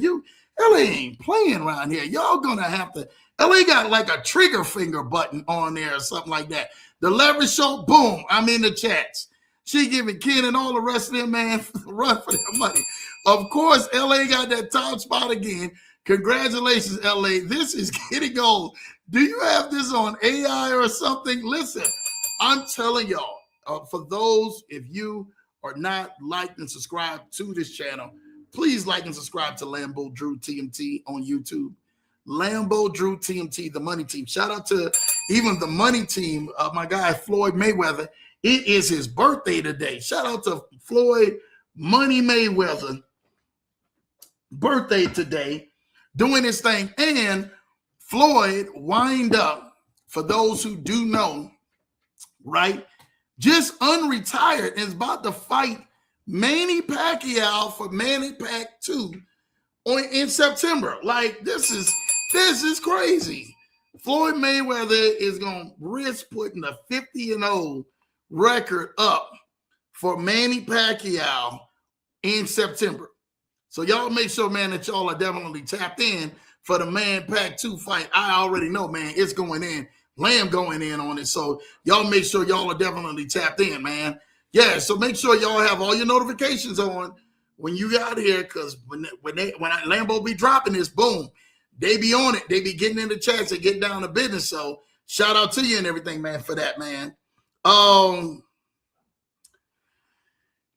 LA ain't playing around here. Y'all gonna have to. LA got like a trigger finger button on there or something like that. The Leverage Show, boom, I'm in the chats. She giving Ken and all the rest of them, man, run for their money. Of course, LA got that top spot again. Congratulations, LA. This is getting old. Do you have this on AI or something? Listen, I'm telling y'all, for those, if you are not liked and subscribed to this channel, please like and subscribe to Lambo Drew TMT on YouTube. Lambo Drew TMT, the money team. Shout out to even the money team, my guy Floyd Mayweather. It is his birthday today. Shout out to Floyd Money Mayweather. Birthday today, doing his thing. And Floyd wind up, for those who do know, right, just unretired and is about to fight Manny Pacquiao for Manny Pac 2 in September. Like, this is crazy. Floyd Mayweather is going to risk putting a 50-0 record up for Manny Pacquiao in September. So y'all make sure, man, that y'all are definitely tapped in for the Man Pac 2 fight. I already know, man, it's going in. Lamb going in on it. So y'all make sure y'all are definitely tapped in, man. Yeah, so make sure y'all have all your notifications on when you got here, because when Lambo be dropping this, boom, they be on it. They be getting in the chats and getting down to business. So shout out to you and everything, man, for that, man.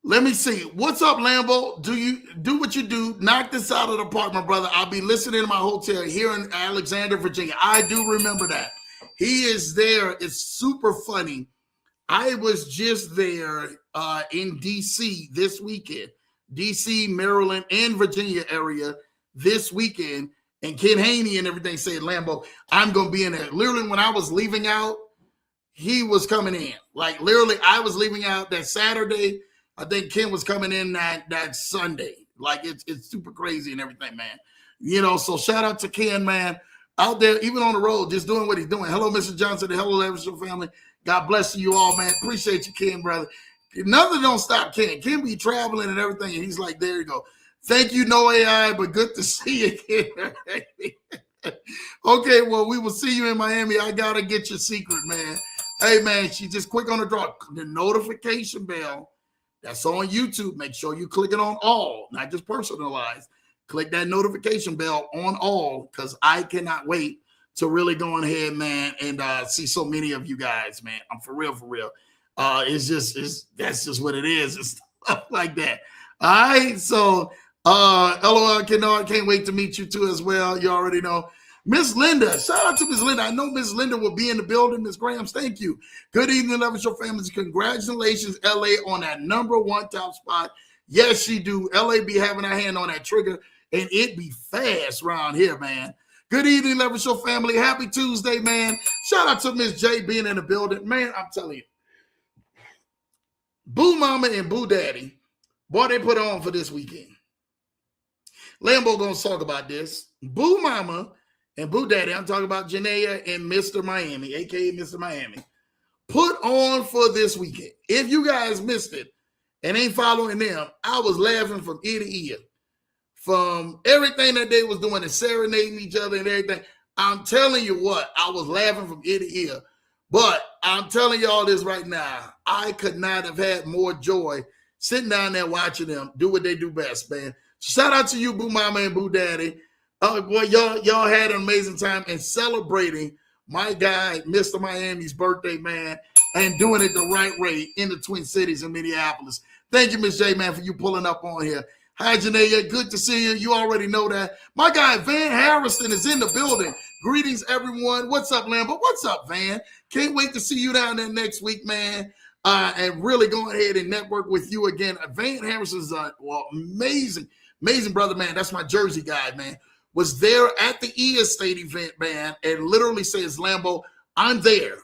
Let me see. What's up, Lambo? Do you do what you do? Knock this out of the park, my brother. I'll be listening in my hotel here in Alexander, Virginia. I do remember that. He is there. It's super funny. I was just there in D.C. this weekend. D.C., Maryland, and Virginia area this weekend. And Ken Haney and everything said, Lambo, I'm going to be in there. Literally, when I was leaving out, he was coming in. Like, literally, I was leaving out that Saturday. I think Ken was coming in that Sunday. Like, it's super crazy and everything, man. You know, so shout out to Ken, man. out there, even on the road, just doing what he's doing. Hello, Mr. Johnson, the Hello Leverage Show family. God bless you all, man. Appreciate you, Ken, brother. Nothing don't stop Ken. Ken be traveling and everything, and he's like, there you go. Thank you, No AI, but good to see you again. Okay, well, we will see you in Miami. I got to get your secret, man. Hey, man, she just click on the notification bell that's on YouTube. Make sure you click it on all, not just personalized. Click that notification bell on all, because I cannot wait to really go ahead, man, and see so many of you guys, man. I'm for real, for real. That's just what it is. It's stuff like that. All right, so LOL, Kennard, can't wait to meet you too as well. You already know. Miss Linda, shout out to Miss Linda. I know Miss Linda will be in the building. Miss Grams, thank you. Good evening, Leverage Show families. Congratulations, LA, on that #1 top spot. Yes, she do. LA be having her hand on that trigger, and it be fast around here, man. Good evening, Leverage Show family. Happy Tuesday, man. Shout out to Miss J being in the building. Man, I'm telling you, Boo Mama and Boo Daddy, boy, they put on for this weekend. Lambo gonna talk about this. Boo Mama and Boo Daddy, I'm talking about Janaea and Mr. Miami, aka Mr. Miami, put on for this weekend. If you guys missed it and ain't following them, I was laughing from ear to ear. From everything that they was doing and serenading each other and everything. I'm telling you what, I was laughing from ear to ear. But I'm telling y'all this right now, I could not have had more joy sitting down there watching them do what they do best, man. Shout out to you, Boo Mama and Boo Daddy. Boy, y'all had an amazing time and celebrating my guy, Mr. Miami's birthday, man, and doing it the right way in the Twin Cities in Minneapolis. Thank you, Miss J, man, for you pulling up on here. Hi, Janaea. Good to see you. You already know that. My guy, Van Harrison, is in the building. Greetings, everyone. What's up, Lambo? What's up, Van? Can't wait to see you down there next week, man, and really go ahead and network with you again. Van Harrison is amazing brother, man. That's my Jersey guy, man. Was there at the E-Estate event, man, and literally says, Lambo, I'm there.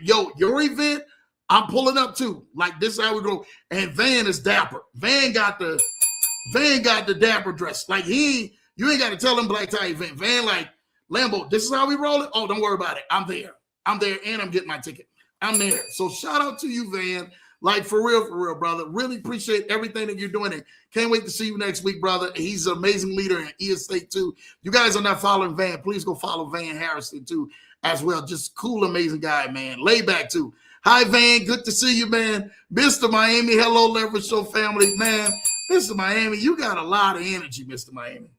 Your event, I'm pulling up too. Like, this is how we go. And Van is dapper. Van got the dapper dress. Like, you ain't got to tell him black tie event. Van like, Lambo, this is how we roll it. Oh, don't worry about it. I'm there, and I'm getting my ticket. I'm there. So shout out to you, Van. Like, for real, brother. Really appreciate everything that you're doing. And can't wait to see you next week, brother. He's an amazing leader in E-Estate too. You guys are not following Van, please go follow Van Harrison too as well. Just cool, amazing guy, man. Lay back too. Hi, Van. Good to see you, man. Mr. Miami, hello, Leverage Show family. Man, Mr. Miami, you got a lot of energy, Mr. Miami.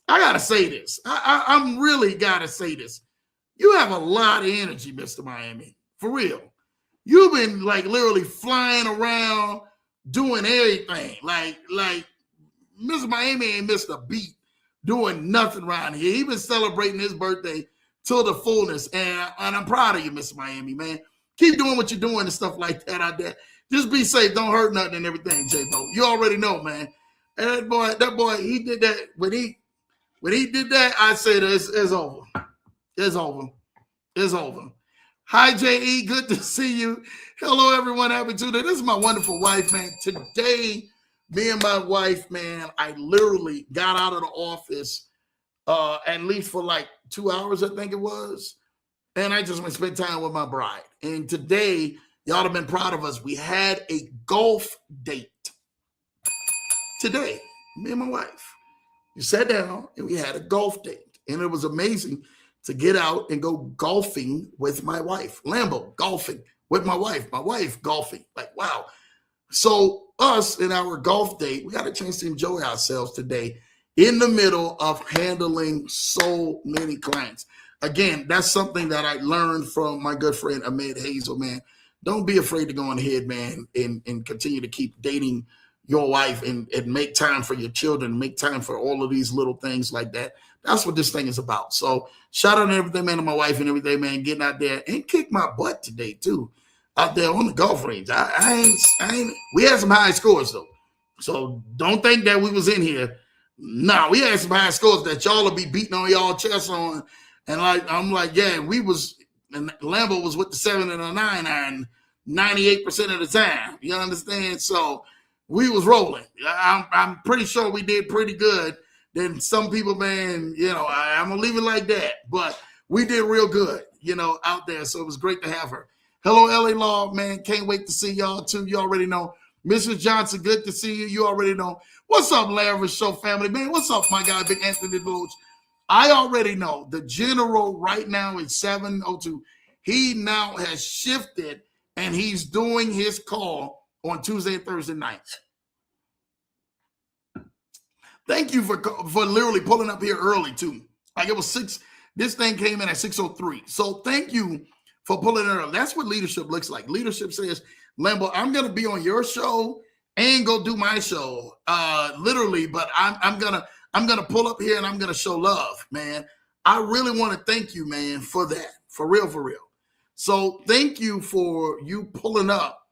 I got to say this. I'm really got to say this. You have a lot of energy, Mr. Miami. For real. You've been, like, literally flying around doing everything. Like Mr. Miami ain't missed a beat doing nothing around here. He been celebrating his birthday till the fullness. And I'm proud of you, Mr. Miami, man. Keep doing what you're doing and stuff like that out there. Just be safe. Don't hurt nothing and everything, J-Bo. You already know, man. And that boy, he did that. When he did that, I said it's over. It's over. It's over. Hi, J.E. Good to see you. Hello, everyone. Happy Tuesday. This is my wonderful wife, man. Today, me and my wife, man, I literally got out of the office at least for like 2 hours, I think it was. And I just went to spend time with my bride. And today, y'all have been proud of us. We had a golf date. Today, me and my wife. We sat down and we had a golf date. And it was amazing to get out and go golfing with my wife. Lambo, golfing with my wife golfing. Like, wow. So us in our golf date, we got a chance to enjoy ourselves today in the middle of handling so many clients. Again, that's something that I learned from my good friend Ahmed Hazel, man. Don't be afraid to go on ahead, man, and continue to keep dating your wife and make time for your children, make time for all of these little things like that. That's what this thing is about. So shout out to everything, man, to my wife and everything, man, getting out there and kick my butt today, too, out there on the golf range. We had some high scores, though. So don't think that we was in here. No, we had some high scores that y'all will be beating on y'all chest on. And I'm like, yeah, we was, and Lambo was with the 7 and a 9 iron 98% of the time. You understand? So we was rolling. I'm pretty sure we did pretty good. then some people, man, I'm going to leave it like that. But we did real good, out there. So it was great to have her. Hello, LA Law, man. Can't wait to see y'all, too. You already know. Mrs. Johnson, good to see you. You already know. What's up, Lavish Show family, man? What's up, my guy, Big Anthony Deloach? I already know the general right now is 7:02. He now has shifted, and he's doing his call on Tuesday and Thursday nights. Thank you for literally pulling up here early, too. Like it was 6. This thing came in at 6:03. So thank you for pulling it early. That's what leadership looks like. Leadership says, Lambo, I'm going to be on your show and go do my show, literally, but I'm gonna pull up here and I'm gonna show love, man. I really want to thank you, man, for that, for real, for real. So thank you for you pulling up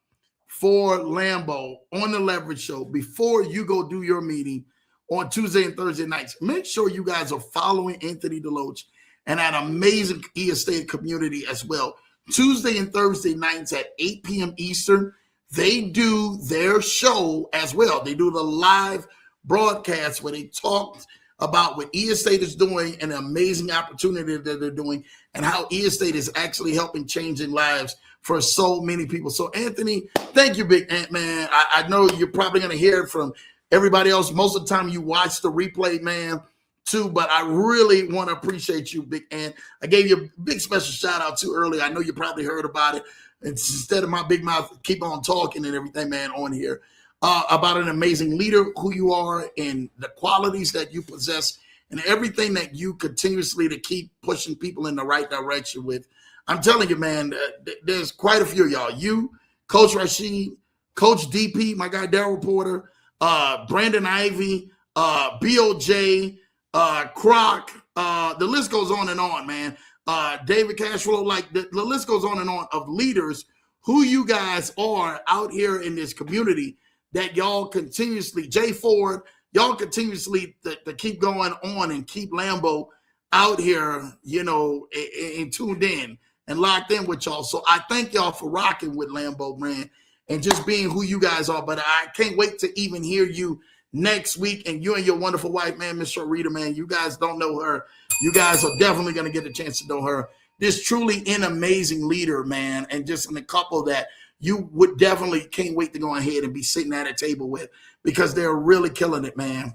for Lambo on the Leverage Show before you go do your meeting on Tuesday and Thursday nights. Make sure you guys are following Anthony Deloach and that amazing E-Estate community as well. Tuesday and Thursday nights at 8 p.m. Eastern, they do their show as well. They do the live broadcast where they talk about what E-Estate is doing and the amazing opportunity that they're doing and how E-Estate is actually helping changing lives for so many people. So, Anthony, thank you, Big Ant, man. I know you're probably going to hear it from everybody else. Most of the time you watch the replay, man, too, but I really want to appreciate you, Big Ant. I gave you a big special shout out too earlier. I know you probably heard about it. Instead of my big mouth, keep on talking and everything, man, on here. About an amazing leader, who you are, and the qualities that you possess, and everything that you continuously to keep pushing people in the right direction with. I'm telling you, man, there's quite a few of y'all. You, Coach Rashid, Coach DP, my guy Daryl Porter, Brandon Ivy, BOJ, Croc, the list goes on and on, man. David Cashflow, like the list goes on and on of leaders who you guys are out here in this community that y'all continuously, Jay Ford, y'all continuously to keep going on and keep Lambo out here, and tuned in and locked in with y'all. So I thank y'all for rocking with Lambo, man, and just being who you guys are. But I can't wait to even hear you next week, and you and your wonderful wife, man, Miss Sharita, man. You guys don't know her. You guys are definitely going to get a chance to know her. This truly an amazing leader, man, and just in a couple that you would definitely can't wait to go ahead and be sitting at a table with, because they're really killing it, man.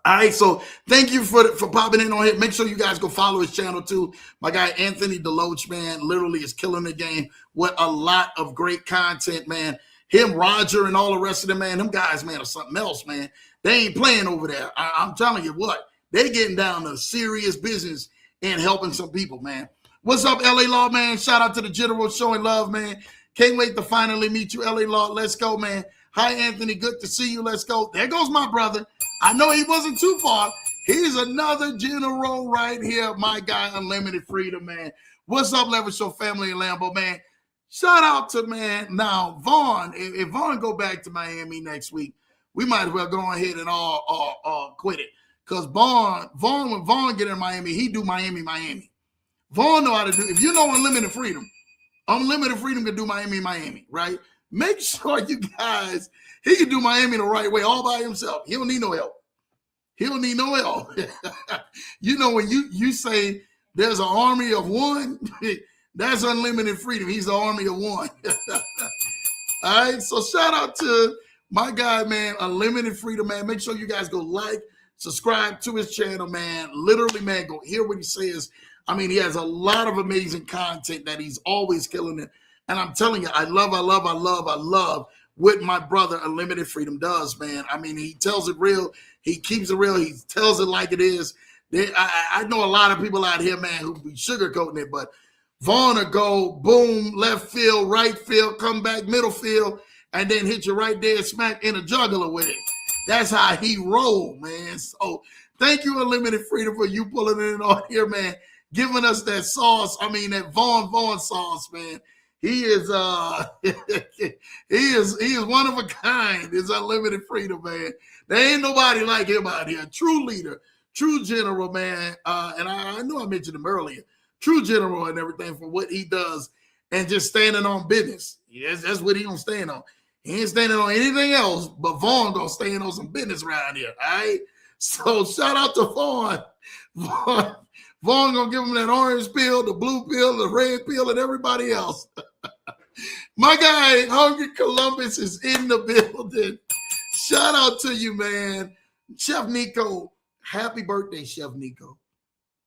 All right, so thank you for popping in on here. Make sure you guys go follow his channel too. My guy Anthony Deloach, man, literally is killing the game with a lot of great content, man. Him, Roger, and all the rest of them, man, them guys, man, are something else, man. They ain't playing over there. I'm telling you what, they getting down to serious business and helping some people, man. What's up, LA Law, man? Shout out to the general showing love, man. Can't wait to finally meet you, LA Law. Let's go, man. Hi, Anthony. Good to see you. Let's go. There goes my brother. I know he wasn't too far. He's another general right here. My guy, Unlimited Freedom, man. What's up, Leverage Show family and Lambo, man? Shout out to, man. Now, Vaughn, if Vaughn go back to Miami next week, we might as well go ahead and all quit it. Because Vaughn, when Vaughn get in Miami, he do Miami. Vaughn know how to do, if you know Unlimited Freedom can do Miami, right? Make sure you guys, he can do Miami the right way all by himself. He don't need no help. When you say there's an army of one, that's Unlimited Freedom. He's the army of one. All right, so shout out to my guy, man, Unlimited Freedom, man. Make sure you guys go like, subscribe to his channel, man. Literally, man, go hear what he says. I mean, he has a lot of amazing content that he's always killing it. And I'm telling you, I love what my brother Unlimited Freedom does, man. I mean, he tells it real. He keeps it real. He tells it like it is. I know a lot of people out here, man, who be sugarcoating it, but Vaughn will go boom, left field, right field, come back, middle field, and then hit you right there, smack in a jugular with it. That's how he roll, man. So thank you, Unlimited Freedom, for you pulling it in on here, man. Giving us that sauce. I mean, that Vaughn sauce, man. He is he is one of a kind. It's Unlimited Freedom, man. There ain't nobody like him out here. True leader, true general, man. And I know I mentioned him earlier. True general and everything for what he does and just standing on business. Yes, that's what he gonna stand on. He ain't standing on anything else, but Vaughn gonna stand on some business around here. All right. So shout out to Vaughn. Vaughn gonna give him that orange pill, the blue pill, the red pill, and everybody else. My guy, Hungry Columbus, is in the building. Shout out to you, man. Chef Nico, happy birthday, Chef Nico.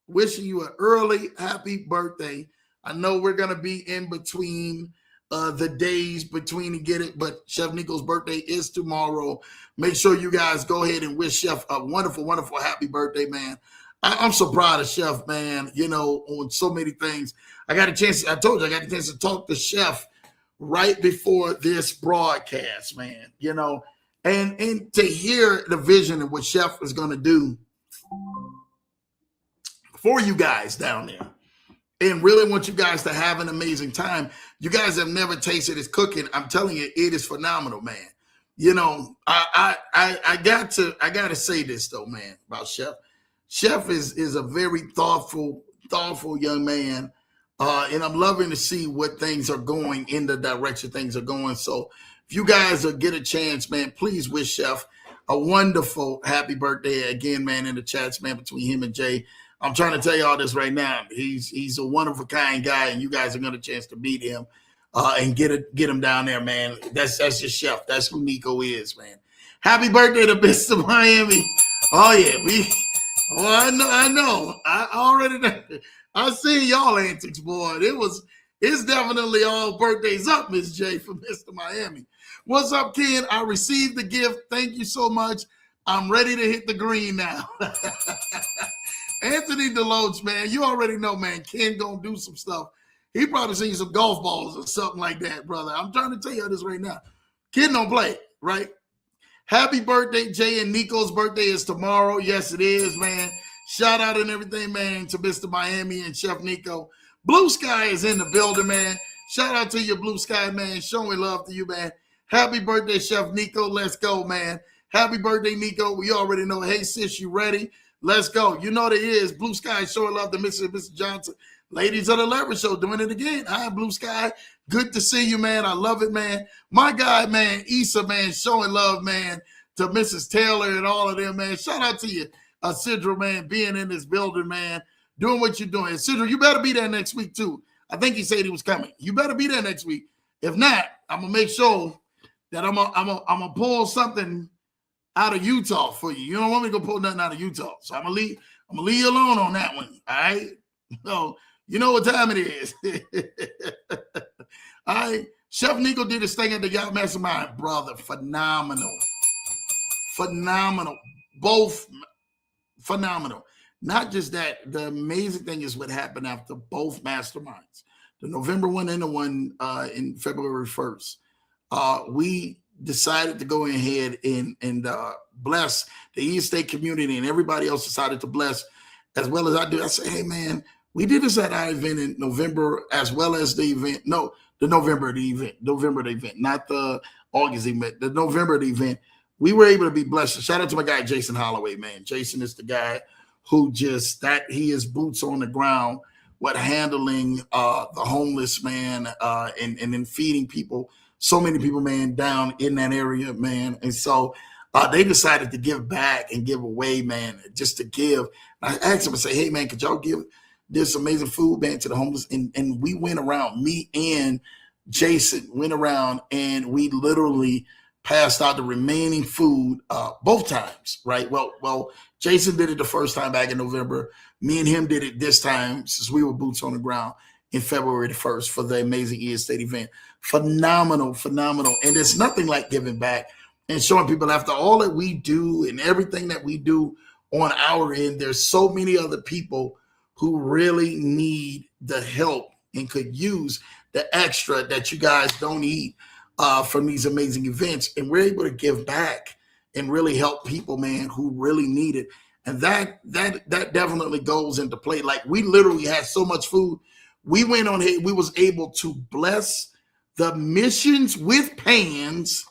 Wishing you an early happy birthday. I know we're going to be in between the days between to get it, but Chef Nico's birthday is tomorrow. Make sure you guys go ahead and wish Chef a wonderful, wonderful happy birthday, man. I'm so proud of Chef, man, you know, on so many things. I got a chance to talk to Chef right before this broadcast, man, you know, and to hear the vision of what Chef is going to do for you guys down there, and really want you guys to have an amazing time. You guys have never tasted his cooking. I'm telling you, it is phenomenal, man. You know, I got to say this though, man, about Chef. Chef is a very thoughtful young man, and I'm loving to see what things are going in the direction things are going. So if you guys get a chance, man, please wish Chef a wonderful happy birthday again, man, in the chats, man, between him and Jay. I'm trying to tell you all this right now. He's a wonderful, kind guy, and you guys are going to get a chance to meet him and get him down there, man. That's just Chef. That's who Nico is, man. Happy birthday to Mr. Miami. Oh yeah, I know. I already know. I seen y'all antics, boy. It's definitely all birthdays up, Miss J, for Mr. Miami. What's up, Ken? I received the gift. Thank you so much. I'm ready to hit the green now. Anthony Deloach, man, you already know, man, Ken gonna do some stuff. He probably seen some golf balls or something like that, brother. I'm trying to tell you this right now. Ken don't play, right? Happy birthday, Jay, and Nico's birthday is tomorrow. Yes, it is, man. Shout out and everything, man, to Mr. Miami and Chef Nico. Blue Sky is in the building, man. Shout out to you, Blue Sky, man. Showing love to you, man. Happy birthday, Chef Nico. Let's go, man. Happy birthday, Nico. We already know. Hey, sis, you ready? Let's go. You know what it is. Blue Sky showing love to Mr. Johnson. Ladies of the Leverage Show doing it again. Hi, Blue Sky. Good to see you, man. I love it, man. My guy, man, Issa, man, showing love, man, to Mrs. Taylor and all of them, man. Shout out to you, Sidra, man, being in this building, man, doing what you're doing. Sidra, you better be there next week, too. I think he said he was coming. You better be there next week. If not, I'm going to make sure that I'm gonna pull something out of Utah for you. You don't want me to go pull nothing out of Utah. So I'm gonna leave you alone on that one. All right. So you know what time it is. All right. Chef Nico did his thing at the Yacht Mastermind. Brother, phenomenal. Both phenomenal. Not just that, the amazing thing is what happened after both masterminds. The November one and the one in February 1st. We decided to go ahead and bless the East State community, and everybody else decided to bless as well as I do. I say, hey, man, we did this at our event in November as well as the event. No, the November event, not the August event, the November event. We were able to be blessed. Shout out to my guy, Jason Holloway, man. Jason is the guy who he is boots on the ground, handling the homeless, man, and then feeding people. So many people, man, down in that area, man. And so they decided to give back and give away, man, just to give. I asked them and say, hey, man, could y'all give this amazing food, man, to the homeless? And we went around, me and Jason went around, and we literally passed out the remaining food both times, right? Well, Jason did it the first time back in November. Me and him did it this time since we were boots on the ground in February the 1st for the amazing East State event. Phenomenal. And it's nothing like giving back and showing people after all that we do and everything that we do on our end, there's so many other people who really need the help and could use the extra that you guys don't eat from these amazing events. And we're able to give back and really help people, man, who really need it. And that definitely goes into play. Like, we literally had so much food. We went on here, we was able to bless the missions with pans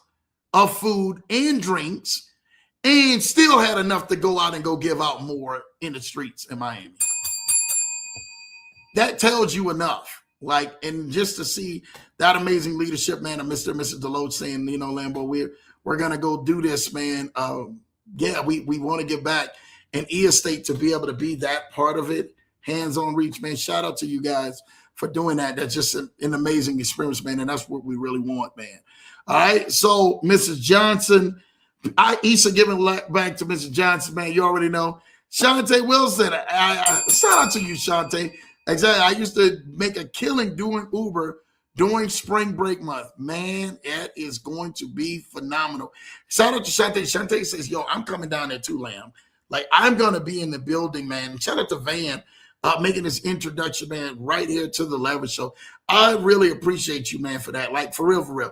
of food and drinks, and still had enough to go out and go give out more in the streets in Miami. That tells you enough. Like, and just to see that amazing leadership, man, of Mr. and Mrs. Deloach saying, you know, Lambo, we're going to go do this, man. yeah, we want to give back and E-Estate to be able to be that part of it. Hands-on reach, man. Shout out to you guys for doing that. That's just an amazing experience, man. And that's what we really want, man. All right. So, Mrs. Johnson, Issa giving back to Mrs. Johnson, man. You already know. Shantae Wilson, shout out to you, Shantae. Exactly. I used to make a killing doing Uber during spring break month. Man, that is going to be phenomenal. Shout out to Shantae. Shantae says, yo, I'm coming down there too, Lamb. Like, I'm going to be in the building, man. Shout out to Van making this introduction, man, right here to the Leverage Show. I really appreciate you, man, for that. Like, for real, for real.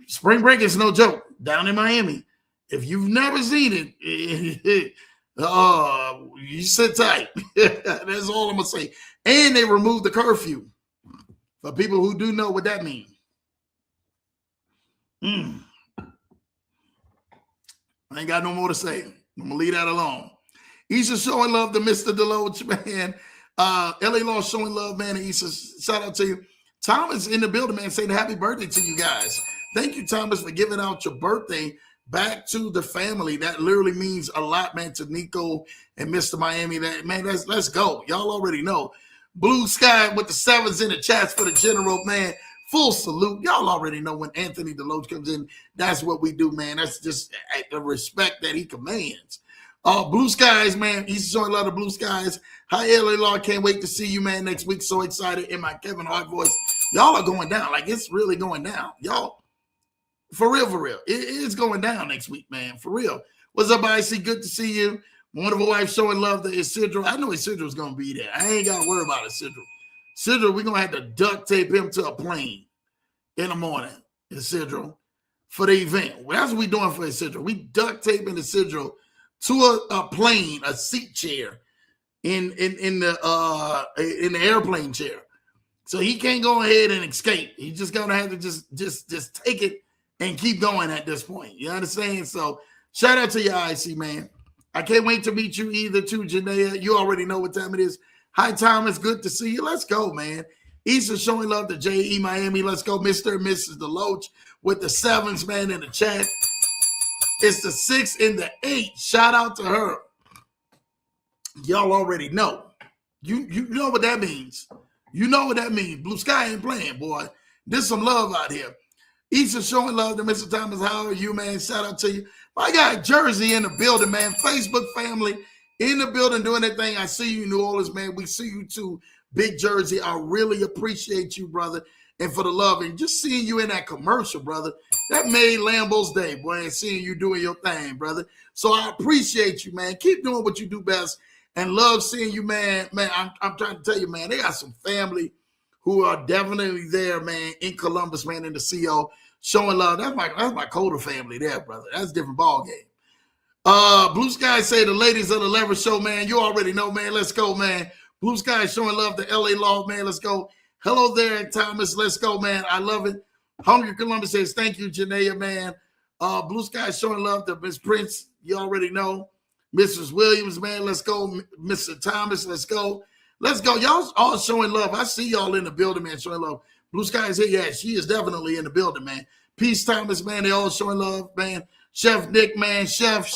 Spring break is no joke down in Miami. If you've never seen it, you sit tight. That's all I'm going to say. And they removed the curfew. For people who do know what that means. I ain't got no more to say. I'm going to leave that alone. Issa showing love to Mr. Deloach, man. LA Law showing love, man. Issa, shout out to you. Thomas in the building, man, saying happy birthday to you guys. Thank you, Thomas, for giving out your birthday back to the family. That literally means a lot, man, to Nico and Mr. Miami. That, man, let's go. Y'all already know. Blue Sky with the sevens in the chats for the general, man. Full salute. Y'all already know when Anthony Deloach comes in, that's what we do, man. That's just the respect that he commands. Blue Skies, man. He's showing a lot of Blue Skies. Hi, LA Law. Can't wait to see you, man, next week. So excited in my Kevin Hart voice. Y'all are going down. Like, it's really going down. Y'all, for real, for real. It's going down next week, man. For real. What's up, IC? Good to see you. Wonderful wife showing love to Isidro. I know Isidro's going to be there. I ain't got to worry about Isidro. Isidro, we're going to have to duct tape him to a plane in the morning, Isidro, for the event. Well, that's what we're doing for Isidro. We duct taping Isidro to a plane, a seat chair in the airplane chair. So he can't go ahead and escape. He's just going to have to just take it and keep going at this point. You understand? So shout out to your IC, man. I can't wait to meet you either too, Janaea. You already know what time it is. Hi, Thomas. Good to see you. Let's go, man. Issa showing love to J.E. Miami. Let's go, Mr. and Mrs. Deloach with the sevens, man, in the chat. It's the 6 and the 8. Shout out to her. Y'all already know. You know what that means. You know what that means. Blue Sky ain't playing, boy. There's some love out here. Issa showing love to Mr. Thomas. How are you, man? Shout out to you. My guy Jersey in the building, man. Facebook family in the building doing that thing. I see you, New Orleans, man. We see you too, Big Jersey. I really appreciate you, brother, and for the love. And just seeing you in that commercial, brother, that made Lambo's day, boy, and seeing you doing your thing, brother. So I appreciate you, man. Keep doing what you do best and love seeing you, man. Man, I'm trying to tell you, man, they got some family who are definitely there, man, in Columbus, man, in the CO. Showing love. That's my Coda family there, brother. That's a different ball game. Blue Sky say the ladies of the Leverage Show, man. You already know, man. Let's go, man. Blue Sky showing love to LA Law, man. Let's go. Hello there, Thomas. Let's go, man. I love it. Hungry Columbus says, thank you, Janaea, man. Blue Sky showing love to Miss Prince. You already know. Mrs. Williams, man. Let's go. Mr. Thomas, let's go. Let's go. Y'all all showing love. I see y'all in the building, man, showing love. Blue Sky is here. Yeah, she is definitely in the building, man. Peace, Thomas, man. They all showing love, man. Chef Nick, man. Chef.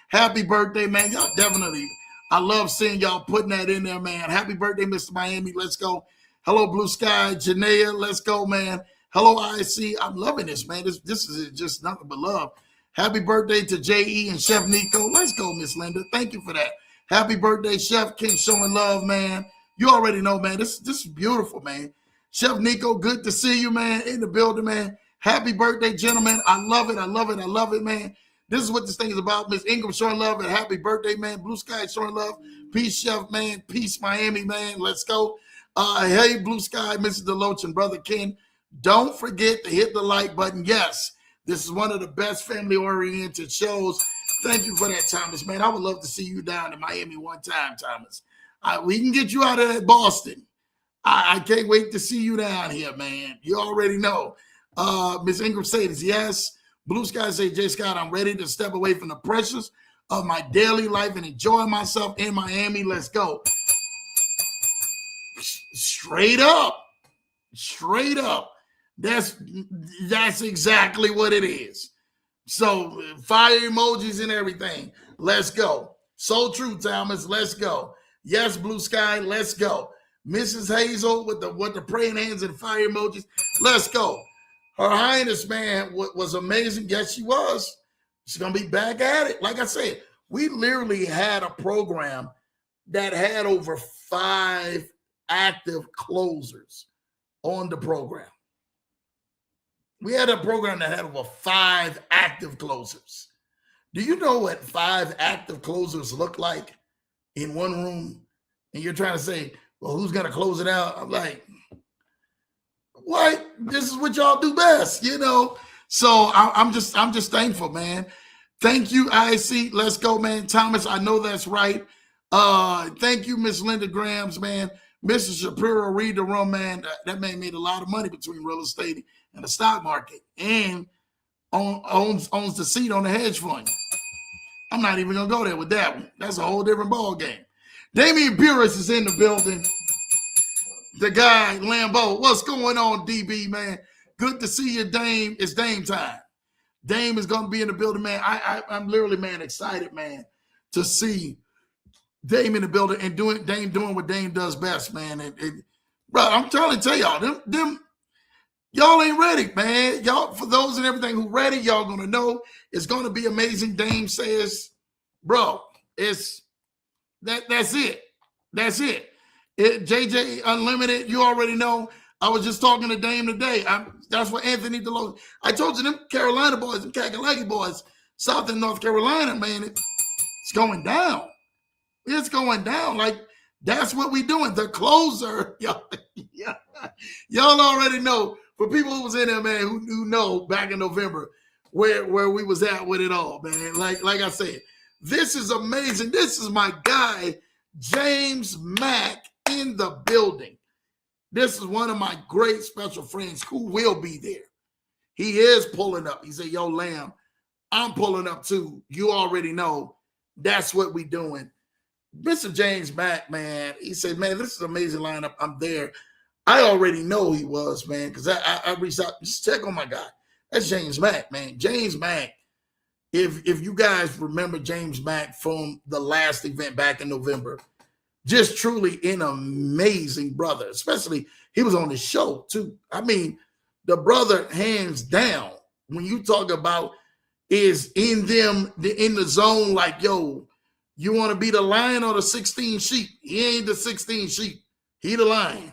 Happy birthday, man. Y'all definitely. I love seeing y'all putting that in there, man. Happy birthday, Mr. Miami. Let's go. Hello, Blue Sky. Janaea, let's go, man. Hello, IC. I'm loving this, man. This is just nothing but love. Happy birthday to J.E. and Chef Nico. Let's go, Miss Linda. Thank you for that. Happy birthday, Chef King, showing love, man. You already know, man. This is beautiful, man. Chef Nico, good to see you, man, in the building, man. Happy birthday, gentlemen. I love it. I love it. I love it, man. This is what this thing is about. Miss Ingram showing love and happy birthday, man. Blue Sky showing love. Peace, Chef, man. Peace, Miami, man. Let's go. Hey, Blue Sky, Mrs. Deloach and Brother Ken. Don't forget to hit the like button. Yes, this is one of the best family-oriented shows. Thank you for that, Thomas, man. I would love to see you down in Miami one time, Thomas. We can get you out of that Boston. I can't wait to see you down here, man. You already know. Ms. Ingram says, yes. Blue Sky say, J. Scott, I'm ready to step away from the pressures of my daily life and enjoy myself in Miami. Let's go. Straight up. Straight up. That's exactly what it is. So fire emojis and everything. Let's go. So true, Thomas. Let's go. Yes, Blue Sky. Let's go. Mrs. Hazel with the praying hands and fire emojis. Let's go. Her Highness, man, was amazing. Yes, she was. She's gonna be back at it. Like I said, we literally had a program that had over 5 active closers on the program. We had a program that had over 5 active closers. Do you know what 5 active closers look like in one room? And you're trying to say, well, who's going to close it out? I'm like, what? This is what y'all do best, you know? So I'm just thankful, man. Thank you, IC. Let's go, man. Thomas, I know that's right. Thank you, Miss Linda Grams, man. Mr. Shapiro, read the room, man. That man made a lot of money between real estate and the stock market, and owns the seat on the hedge fund. I'm not even gonna go there with that one. That's a whole different ball game. Damian Burris is in the building. The guy, Lambo. What's going on, DB, man? Good to see you, Dame. It's Dame time. Dame is going to be in the building, man. I'm literally, man, excited, man, to see Dame in the building and Dame doing what Dame does best, man. And bro, I'm trying to tell y'all, them y'all ain't ready, man. Y'all, for those and everything who ready, y'all going to know it's going to be amazing. Dame says, bro, that's it. That's it. JJ Unlimited, you already know. I was just talking to Dame today. That's what Anthony Delos. I told you, them Carolina boys, them Kakalaki boys, South and North Carolina, man, it's going down. It's going down. Like, that's what we doing. The closer, y'all already know. For people who was in there, man, who know back in November where we was at with it all, man. Like I said, this is amazing. This is my guy, James Mack, in the building. This is one of my great special friends who will be there. He is pulling up. He said, yo, Lamb, I'm pulling up too. You already know that's what we doing. Mr. James Mack, man, he said, man, this is an amazing lineup. I'm there. I already know he was, man, because I reached out. Just check on my guy. That's James Mack, man. James Mack, if you guys remember James Mack from the last event back in November, just truly an amazing brother, especially he was on the show too. I mean, the brother, hands down, when you talk about is in the zone, like, yo, you want to be the lion or the 16 sheep? He ain't the 16 sheep. He the lion.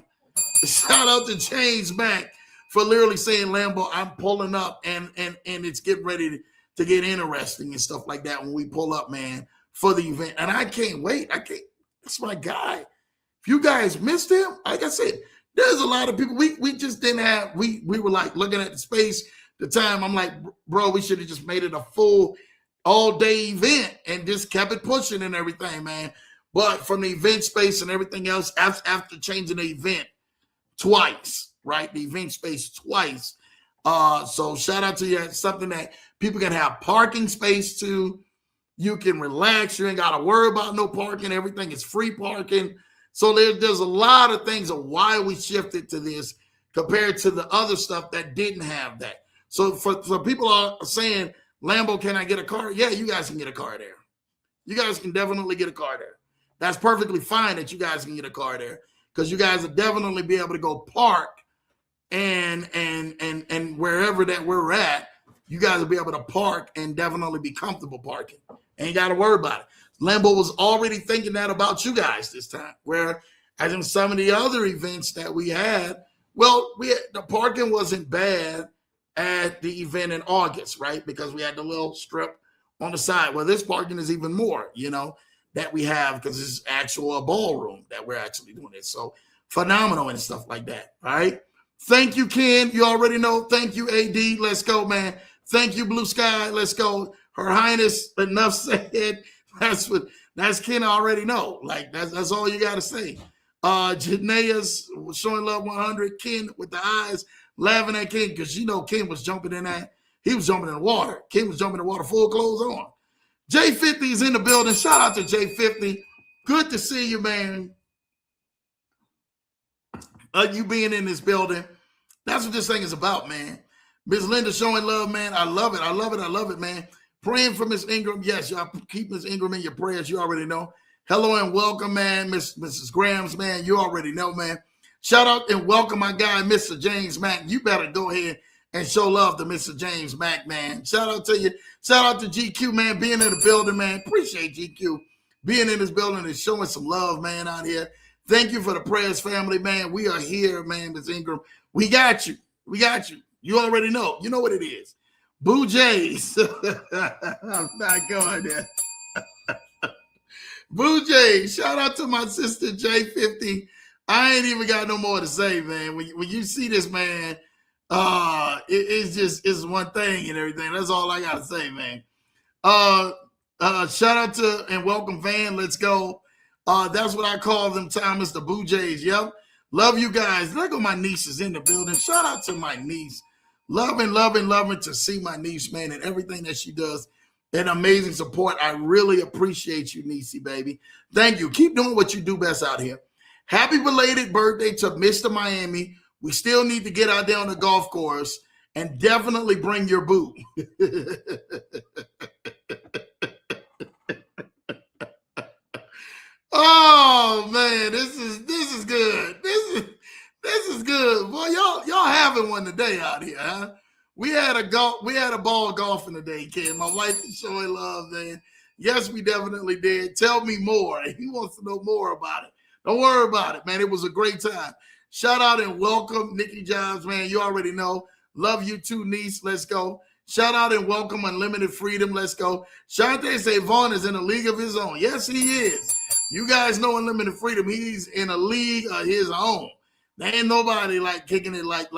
Shout out to James Mack for literally saying, Lambo, I'm pulling up and it's getting ready to get interesting and stuff like that when we pull up, man, for the event. And I can't wait. That's my guy. If you guys missed him, like I said, there's a lot of people. We just didn't have, we were like looking at the space, the time. I'm like, bro, we should have just made it a full all-day event and just kept it pushing and everything, man. But from the event space and everything else, after changing the event twice, right? The event space twice. So shout out to you. It's something that people can have parking space to. You can relax. You ain't got to worry about no parking. Everything is free parking. So there's a lot of things of why we shifted to this compared to the other stuff that didn't have that. So for people are saying, Lambo, can I get a car? Yeah, you guys can get a car there. You guys can definitely get a car there. That's perfectly fine that you guys can get a car there because you guys will definitely be able to go park and wherever that we're at, you guys will be able to park and definitely be comfortable parking. Ain't got to worry about it. Lambo was already thinking that about you guys this time, where as in some of the other events that we had, well, the parking wasn't bad at the event in August, right? Because we had the little strip on the side. Well, this parking is even more, that we have because it's actual a ballroom that we're actually doing it. So phenomenal and stuff like that, right? Thank you, Ken. You already know. Thank you, AD. Let's go, man. Thank you, Blue Sky. Let's go. Her Highness, enough said. That's Ken already know. Like, that's all you got to say. Janae's showing love 100. Ken with the eyes laughing at Ken because Ken was jumping in that. He was jumping in the water. Ken was jumping in the water, full clothes on. J50 is in the building. Shout out to J50. Good to see you, man. You being in this building. That's what this thing is about, man. Miss Linda showing love, man. I love it. I love it. I love it, man. Praying for Miss Ingram. Yes, y'all keep Miss Ingram in your prayers. You already know. Hello and welcome, man. Mrs. Grams, man. You already know, man. Shout out and welcome my guy, Mr. James Mack. You better go ahead and show love to Mr. James Mack, man. Shout out to you. Shout out to GQ, man, being in the building, man. Appreciate GQ being in this building and showing some love, man, out here. Thank you for the prayers, family, man. We are here, man, Ms. Ingram. We got you. We got you. You already know. You know what it is. Boo Jays. I'm not going there. Boo Jays. Shout out to my sister, J50. I ain't even got no more to say, man. When you see this, man, it's one thing and everything. That's all I got to say, man. Shout out to and welcome Van. Let's go. That's what I call them, Thomas, the Boo Jays. Yep. Love you guys. Look at my niece is in the building. Shout out to my niece. Loving to see my niece, man, and everything that she does. And amazing support. I really appreciate you, Niecy, baby. Thank you. Keep doing what you do best out here. Happy belated birthday to Mr. Miami. We still need to get out there on the golf course and definitely bring your boo. Oh man, this is good. This is good. Boy, y'all having one today out here, huh? We had a ball golfing today, kid. My wife is showing love, man. Yes, we definitely did. Tell me more. He wants to know more about it. Don't worry about it, man. It was a great time. Shout out and welcome Nikki Jobs, man. You already know. Love you too, niece. Let's go. Shout out and welcome Unlimited Freedom. Let's go. Shante say Vaughn is in a league of his own. Yes, he is. You guys know Unlimited Freedom. He's in a league of his own. There ain't nobody like kicking it like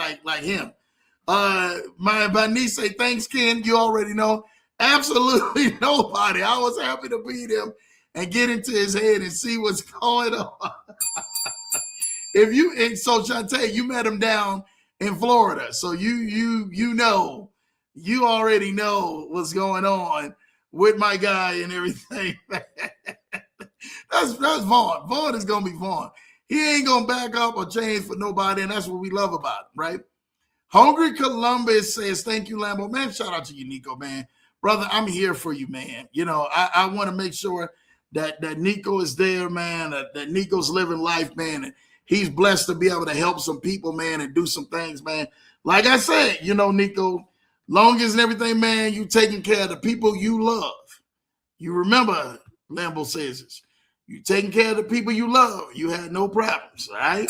him. My niece say, thanks, Ken. You already know. Absolutely nobody. I was happy to beat him and get into his head and see what's going on. So Shantae, you met him down in Florida. So you know, you already know what's going on with my guy and everything. That's Vaughn. Vaughn is gonna be Vaughn. He ain't gonna back up or change for nobody, and that's what we love about him, right? Hungry Columbus says, thank you, Lambo. Man, shout out to you, Nico, man. Brother, I'm here for you, man. You know, I want to make sure that Nico is there, man, that Nico's living life, man, and he's blessed to be able to help some people, man, and do some things, man. Like I said, you know, Nico, long as and everything, man, you taking care of the people you love. You remember, Lambo says this. You taking care of the people you love, you had no problems, all right?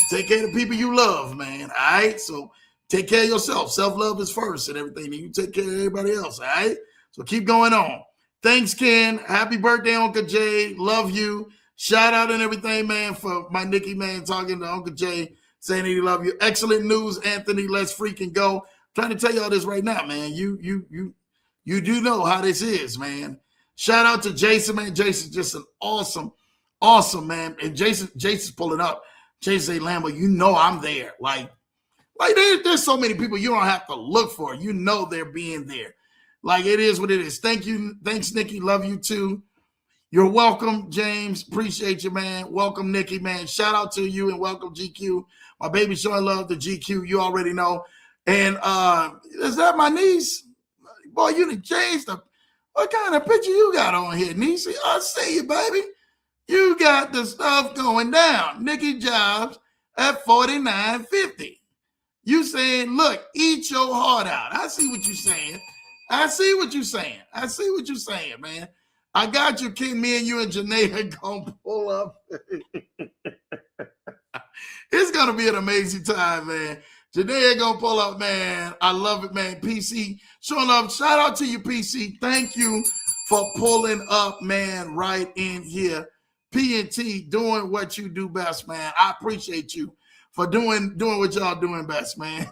Take care of the people you love, man, all right? So take care of yourself. Self-love is first and everything. And you take care of everybody else, all right? So keep going on. Thanks, Ken. Happy birthday, Uncle Jay. Love you. Shout out and everything, man, for my Nikki, man, talking to Uncle Jay, saying he love you. Excellent news, Anthony. Let's freaking go. I'm trying to tell y'all this right now, man. You do know how this is, man. Shout out to Jason, man. Jason's just an awesome, man. And Jason's pulling up. Jason say, Lambo, you know I'm there. Like there's so many people you don't have to look for. You know they're being there. Like it is what it is. Thank you. Thanks, Nikki. Love you too. You're welcome, James. Appreciate you, man. Welcome, Nikki, man. Shout out to you and welcome, GQ. My baby showing love to GQ. You already know. And is that my niece? Boy, you done changed the. What kind of picture you got on here, niece? I see you, baby. You got the stuff going down. Nikki Jobs at 49.50. You saying, look, eat your heart out. I see what you're saying. I see what you're saying, man. I got you, King. Me and you and Janae are going to pull up. It's going to be an amazing time, man. Janae ain't going to pull up, man. I love it, man. PC, showing up. Shout out to you, PC. Thank you for pulling up, man, right in here. P&T, doing what you do best, man. I appreciate you for doing what y'all doing best, man.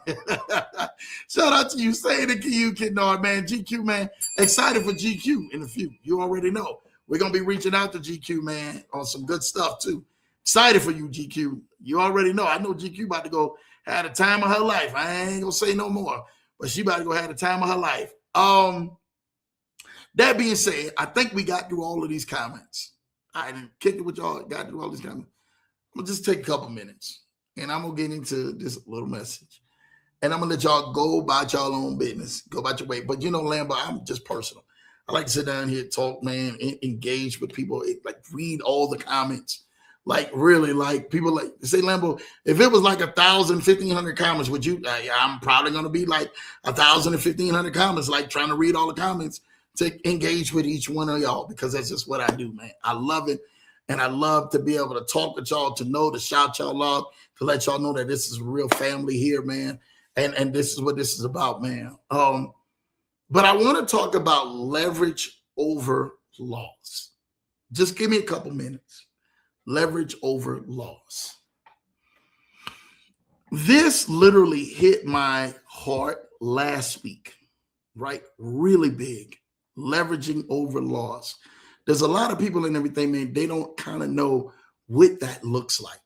Shout out to you. Saying it to you, Kidnard, man. GQ, man. Excited for GQ in the future. You already know. We're going to be reaching out to GQ, man, on some good stuff, too. Excited for you, GQ. You already know. I know GQ about to go have the time of her life. I ain't going to say no more. But she about to go have the time of her life. That being said, I think we got through all of these comments. I didn't kick it with y'all. Got through all these comments. I'm going to just take a couple minutes. And I'm going to get into this little message. And I'm gonna let y'all go about y'all own business, go about your way. But you know, Lambo, I'm just personal. I like to sit down here, talk, man, engage with people, like read all the comments. Like really, like people like say, Lambo, if it was like 1,000, 1,500 comments, would you? I'm probably gonna be like 1,000 and 1,500 comments, like trying to read all the comments to engage with each one of y'all, because that's just what I do, man. I love it. And I love to be able to talk with y'all, to know, to shout y'all out, to let y'all know that this is a real family here, man. And this is what this is about, man. But I want to talk about leverage over loss. Just give me a couple minutes. Leverage over loss. This literally hit my heart last week, right? Really big. Leveraging over loss. There's a lot of people and everything, man, they don't kind of know what that looks like.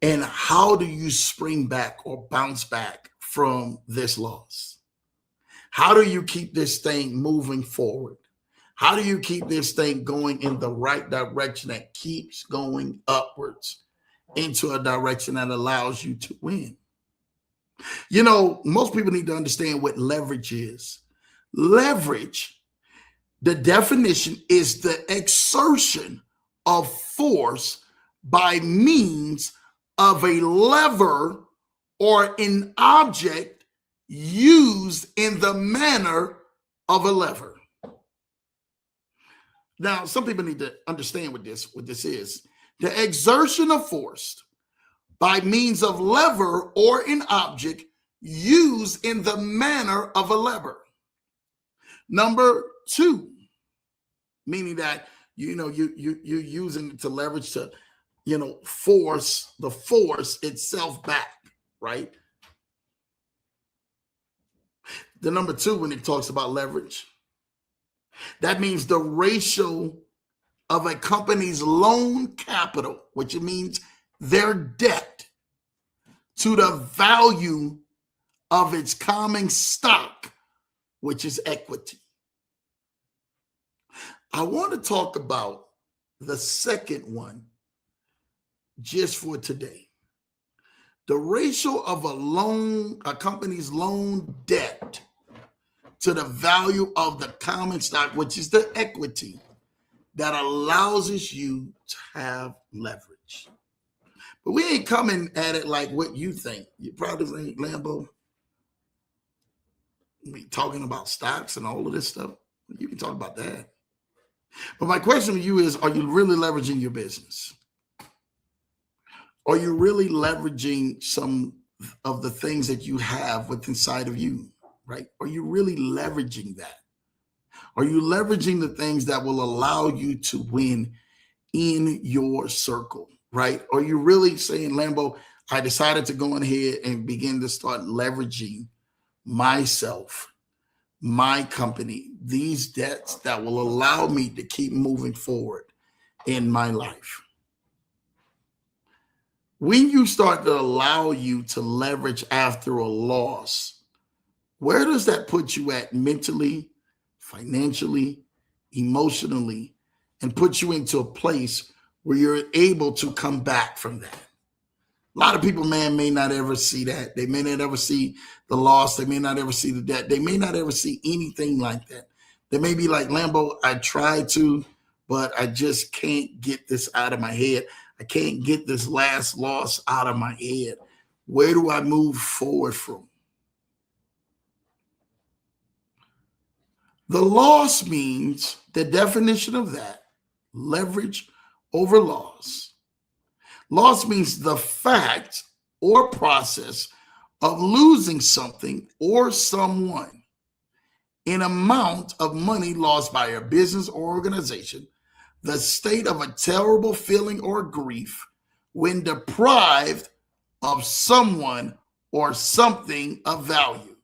And how do you spring back or bounce back from this loss? How do you keep this thing moving forward? How do you keep this thing going in the right direction that keeps going upwards into a direction that allows you to win? You know, most people need to understand what leverage is. Leverage, the definition is the exertion of force by means of a lever or an object used in the manner of a lever. Now, some people need to understand what this is. The exertion of force by means of lever or an object used in the manner of a lever. Number two, meaning that, you know, you're using it to leverage to, you know, force the force itself back, right? The number two, when it talks about leverage, that means the ratio of a company's loan capital, which means their debt, to the value of its common stock, which is equity. I want to talk about the second one just for today. The ratio of a company's loan debt to the value of the common stock, which is the equity that allows you to have leverage. But we ain't coming at it like what you think. You probably think, Lambo, we talking about stocks and all of this stuff. You can talk about that. But my question to you is, are you really leveraging your business? Are you really leveraging some of the things that you have within inside of you, right? Are you really leveraging that? Are you leveraging the things that will allow you to win in your circle, right? Are you really saying, Lambo, I decided to go ahead and begin to start leveraging myself, my company, these debts that will allow me to keep moving forward in my life? When you start to allow you to leverage after a loss, where does that put you at mentally, financially, emotionally, and put you into a place where you're able to come back from that? A lot of people, man, may not ever see that. They may not ever see the loss. They may not ever see the debt. They may not ever see anything like that. They may be like, Lambo, I tried to, but I just can't get this out of my head. I can't get this last loss out of my head. Where do I move forward from? The loss means, the definition of that, leverage over loss. Loss means the fact or process of losing something or someone. An amount of money lost by a business or organization, the state of a terrible feeling or grief when deprived of someone or something of value.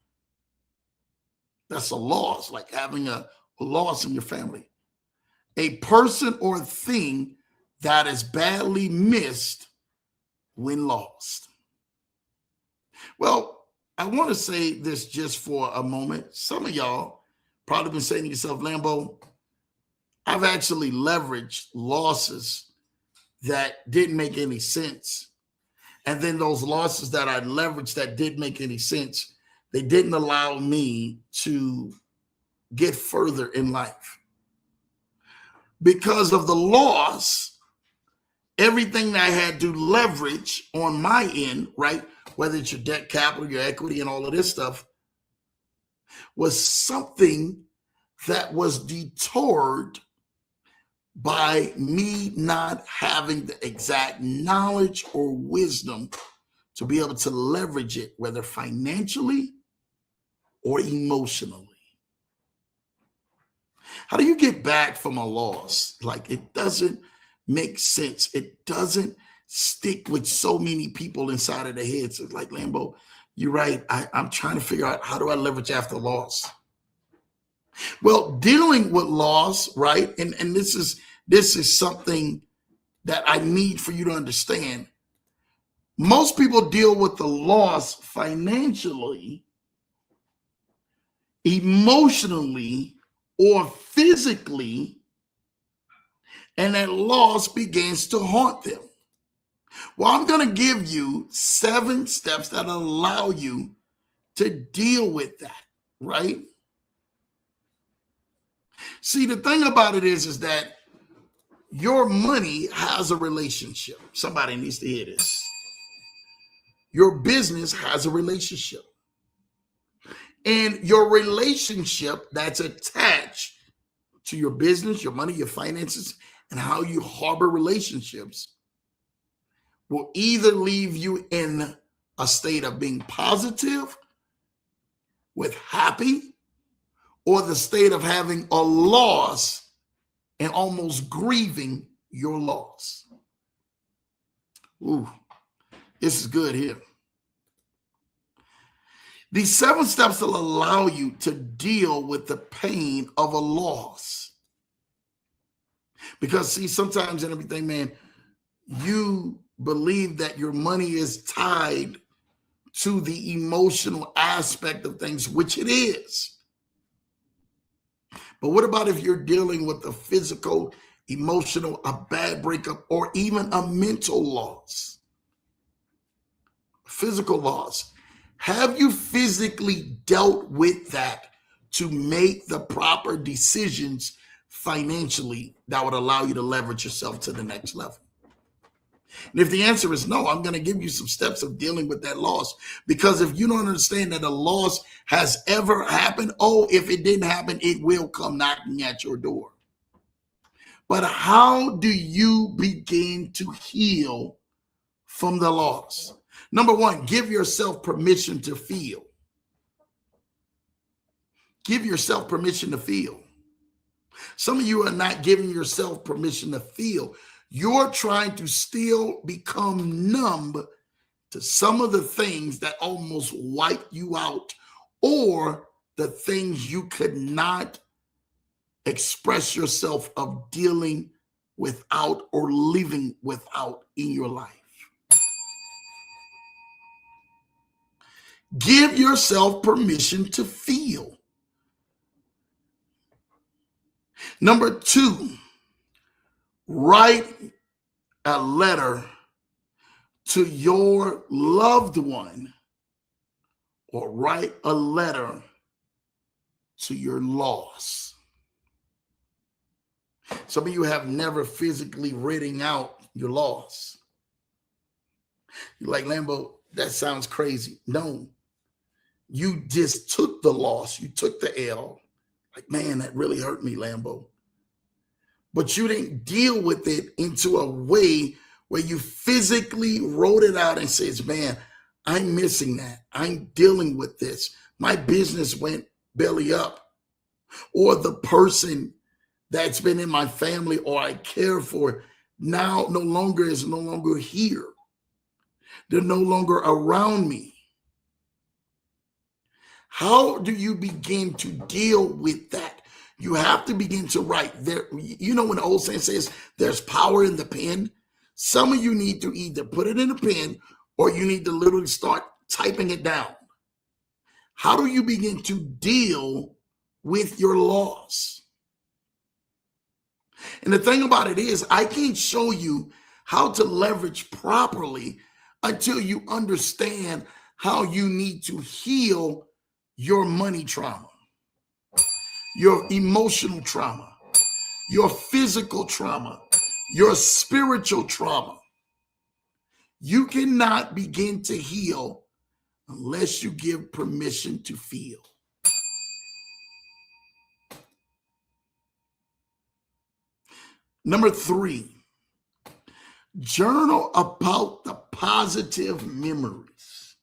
That's a loss, like having a loss in your family. A person or thing that is badly missed when lost. Well, I want to say this just for a moment. Some of y'all probably been saying to yourself, Lambo, I've actually leveraged losses that didn't make any sense. And then those losses that I leveraged that didn't make any sense, they didn't allow me to get further in life. Because of the loss, everything that I had to leverage on my end, right, whether it's your debt capital, your equity, and all of this stuff, was something that was detoured by me not having the exact knowledge or wisdom to be able to leverage it, whether financially or emotionally. How do you get back from a loss? Like, it doesn't make sense. It doesn't stick with so many people inside of their heads. It's like, Lambo, you're right. I'm trying to figure out, how do I leverage after loss? Well, dealing with loss, right? And this is something that I need for you to understand. Most people deal with the loss financially, emotionally, or physically, and that loss begins to haunt them. Well, I'm going to give you 7 steps that allow you to deal with that, right? See, the thing about it is that your money has a relationship. Somebody needs to hear this. Your business has a relationship. And your relationship that's attached to your business, your money, your finances, and how you harbor relationships will either leave you in a state of being positive, with happy, or the state of having a loss and almost grieving your loss. Ooh, this is good here. These 7 steps will allow you to deal with the pain of a loss. Because, see, sometimes in everything, man, you believe that your money is tied to the emotional aspect of things, which it is. But what about if you're dealing with a physical, emotional, a bad breakup, or even a mental loss? Physical loss. Have you physically dealt with that to make the proper decisions financially that would allow you to leverage yourself to the next level? And if the answer is no, I'm going to give you some steps of dealing with that loss. Because if you don't understand that a loss has ever happened, if it didn't happen, it will come knocking at your door. But how do you begin to heal from the loss? Number 1, give yourself permission to feel. Give yourself permission to feel. Some of you are not giving yourself permission to feel. You're trying to still become numb to some of the things that almost wiped you out, or the things you could not express yourself of dealing without or living without in your life. Give yourself permission to feel. Number 2, write a letter to your loved one, or write a letter to your loss. Some of you have never physically written out your loss. You're like, Lambo, that sounds crazy. No, you just took the loss. You took the L. Like, man, that really hurt me, Lambo. But you didn't deal with it into a way where you physically wrote it out and says, man, I'm missing that. I'm dealing with this. My business went belly up. Or the person that's been in my family or I care for now no longer here. They're no longer around me. How do you begin to deal with that? You have to begin to write. There, you know when the old saying says there's power in the pen? Some of you need to either put it in a pen or you need to literally start typing it down. How do you begin to deal with your loss? And the thing about it is, I can't show you how to leverage properly until you understand how you need to heal your money trauma, your emotional trauma, your physical trauma, your spiritual trauma. You cannot begin to heal unless you give permission to feel. Number 3, journal about the positive memories.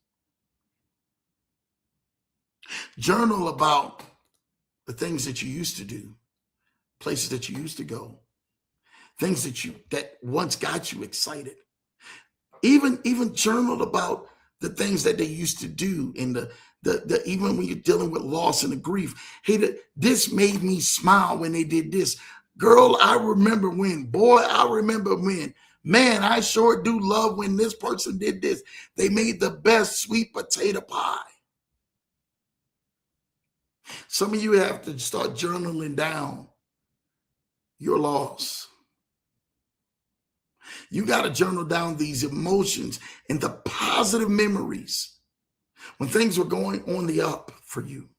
Journal about the things that you used to do, places that you used to go, things that once got you excited. Even journal about the things that they used to do in the even when you're dealing with loss and the grief. Hey, this made me smile when they did this. Girl, I remember when. Boy, I remember when. Man, I sure do love when this person did this. They made the best sweet potato pie. Some of you have to start journaling down your loss. You got to journal down these emotions and the positive memories when things were going on the up for you,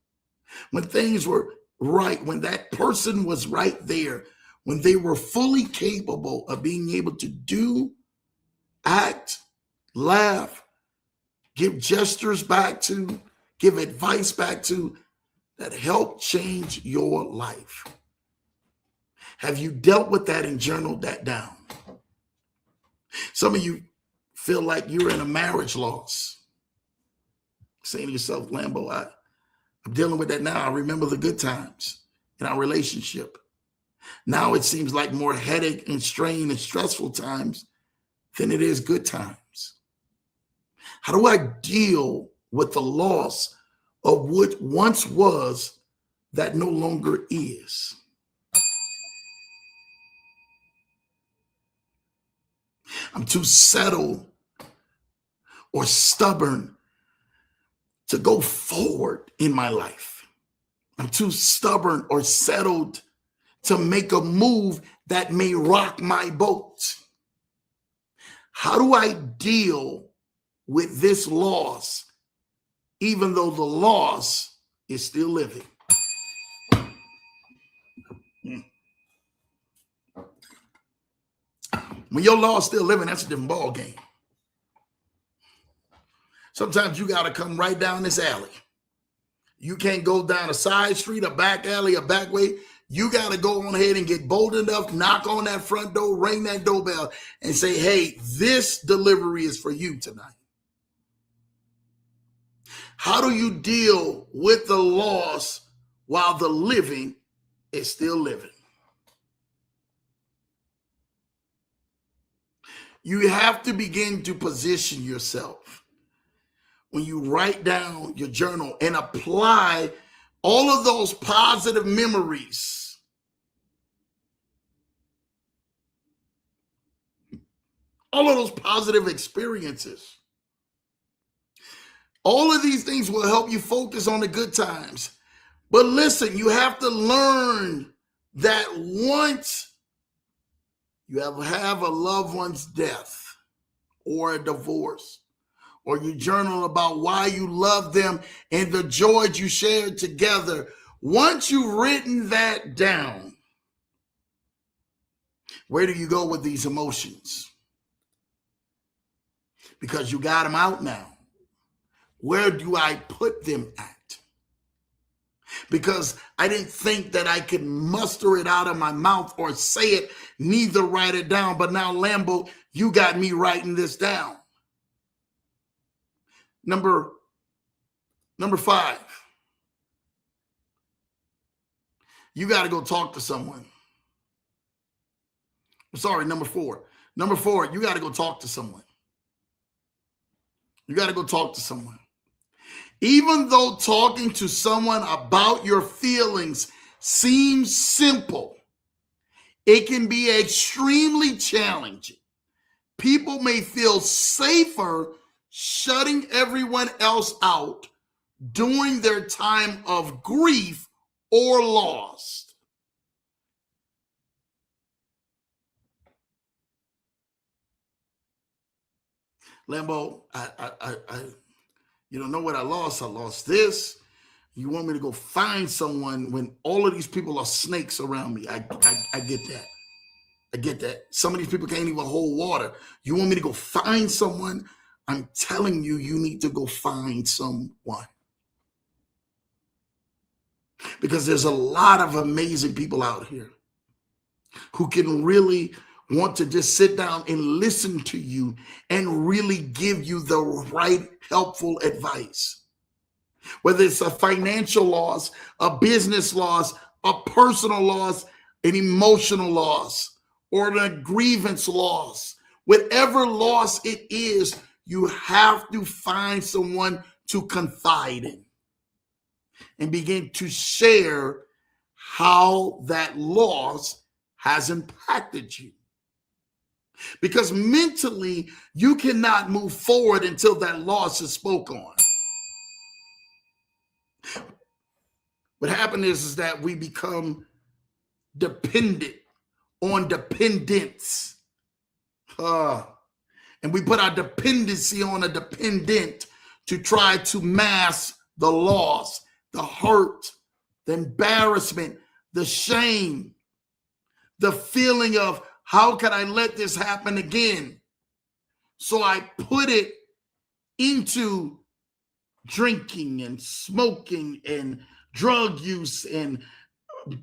when things were right, when that person was right there, when they were fully capable of being able to do, act, laugh, give gestures back to, give advice back to, that helped change your life. Have you dealt with that and journaled that down? Some of you feel like you're in a marriage loss. Saying to yourself, Lambo, I'm dealing with that now. I remember the good times in our relationship. Now it seems like more headache and strain and stressful times than it is good times. How do I deal with the loss of what once was that no longer is? I'm too settled or stubborn to go forward in my life. I'm too stubborn or settled to make a move that may rock my boat. How do I deal with this loss, even though the loss is still living? When your loss is still living, that's a different ball game. Sometimes you got to come right down this alley. You can't go down a side street, a back alley, a back way. You got to go on ahead and get bold enough, knock on that front door, ring that doorbell, and say, hey, this delivery is for you tonight. How do you deal with the loss while the living is still living? You have to begin to position yourself when you write down your journal and apply all of those positive memories. All of those positive experiences. All of these things will help you focus on the good times. But listen, you have to learn that once you have a loved one's death or a divorce, or you journal about why you love them and the joys you shared together, once you've written that down, where do you go with these emotions? Because you got them out now. Where do I put them at? Because I didn't think that I could muster it out of my mouth or say it, neither write it down. But now, Lambo, you got me writing this down. Number 5. You got to go talk to someone. Sorry, number 4. Number 4, you got to go talk to someone. You got to go talk to someone. Even though talking to someone about your feelings seems simple, it can be extremely challenging. People may feel safer shutting everyone else out during their time of grief or loss. Lambo, I you don't know what I lost. I lost this. You want me to go find someone when all of these people are snakes around me. I get that. I get that. Some of these people can't even hold water. You want me to go find someone? I'm telling you, you need to go find someone. Because there's a lot of amazing people out here who can really want to just sit down and listen to you and really give you the right, helpful advice. Whether it's a financial loss, a business loss, a personal loss, an emotional loss, or a grievance loss, whatever loss it is, you have to find someone to confide in and begin to share how that loss has impacted you. Because mentally, you cannot move forward until that loss is spoke on. What happened is that we become dependent on dependence. And we put our dependency on a dependent to try to mask the loss, the hurt, the embarrassment, the shame, the feeling of how can I let this happen again? So I put it into drinking and smoking and drug use and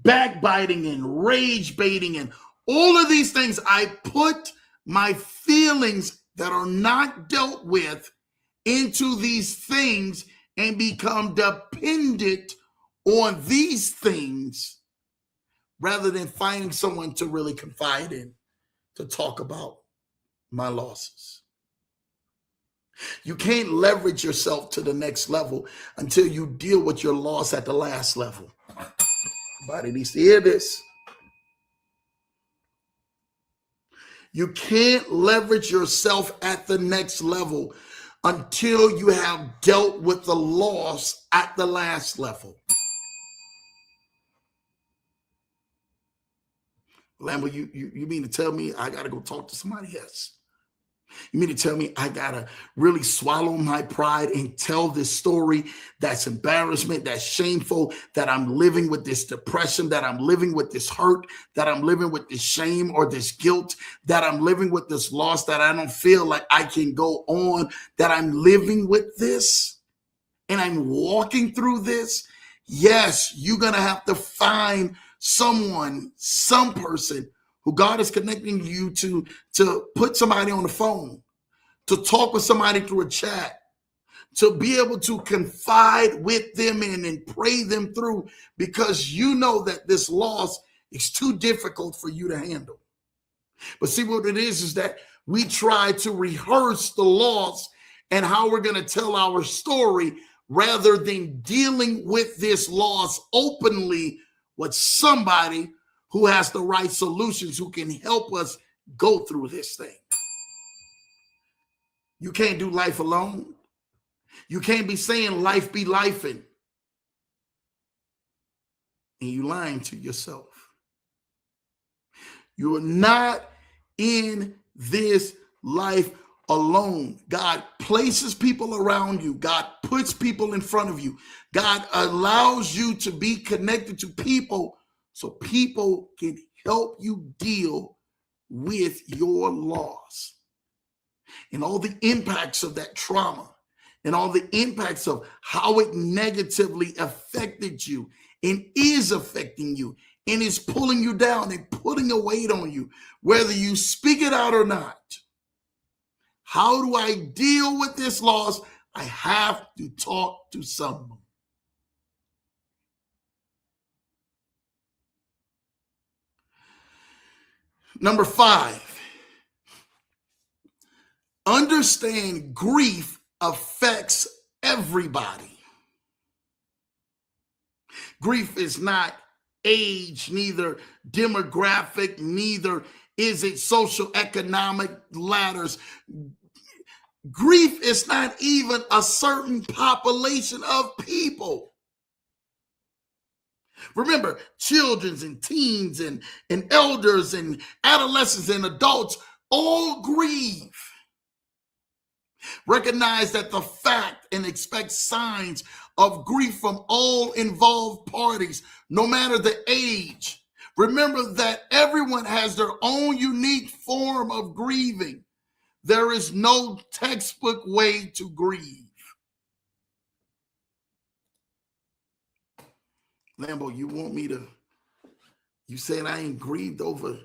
backbiting and rage baiting and all of these things. I put my feelings that are not dealt with into these things and become dependent on these things rather than finding someone to really confide in, to talk about my losses. You can't leverage yourself to the next level until you deal with your loss at the last level. Everybody needs to hear this. You can't leverage yourself at the next level until you have dealt with the loss at the last level. Lambo, you mean to tell me I got to go talk to somebody else? You mean to tell me I got to really swallow my pride and tell this story that's embarrassment, that's shameful, that I'm living with this depression, that I'm living with this hurt, that I'm living with this shame or this guilt, that I'm living with this loss, that I don't feel like I can go on, that I'm living with this and I'm walking through this? Yes, you're going to have to find someone, some person who God is connecting you to put somebody on the phone, to talk with somebody through a chat, to be able to confide with them and pray them through, because you know that this loss is too difficult for you to handle. But see, what it is that we try to rehearse the loss and how we're going to tell our story rather than dealing with this loss openly with somebody who has the right solutions, who can help us go through this thing. You can't do life alone. You can't be saying life be lifing, and you lying to yourself. You are not in this life alone. God places people around you. God puts people in front of you. God allows you to be connected to people so people can help you deal with your loss and all the impacts of that trauma and all the impacts of how it negatively affected you and is affecting you and is pulling you down and putting a weight on you, whether you speak it out or not. How do I deal with this loss? I have to talk to someone. Number 5, understand grief affects everybody. Grief is not age, neither demographic, neither is it social economic ladders. Grief is not even a certain population of people. Remember, children and teens and elders and adolescents and adults all grieve. Recognize that the fact and expect signs of grief from all involved parties, no matter the age. Remember that everyone has their own unique form of grieving. There is no textbook way to grieve. Lambo, you saying I ain't grieved over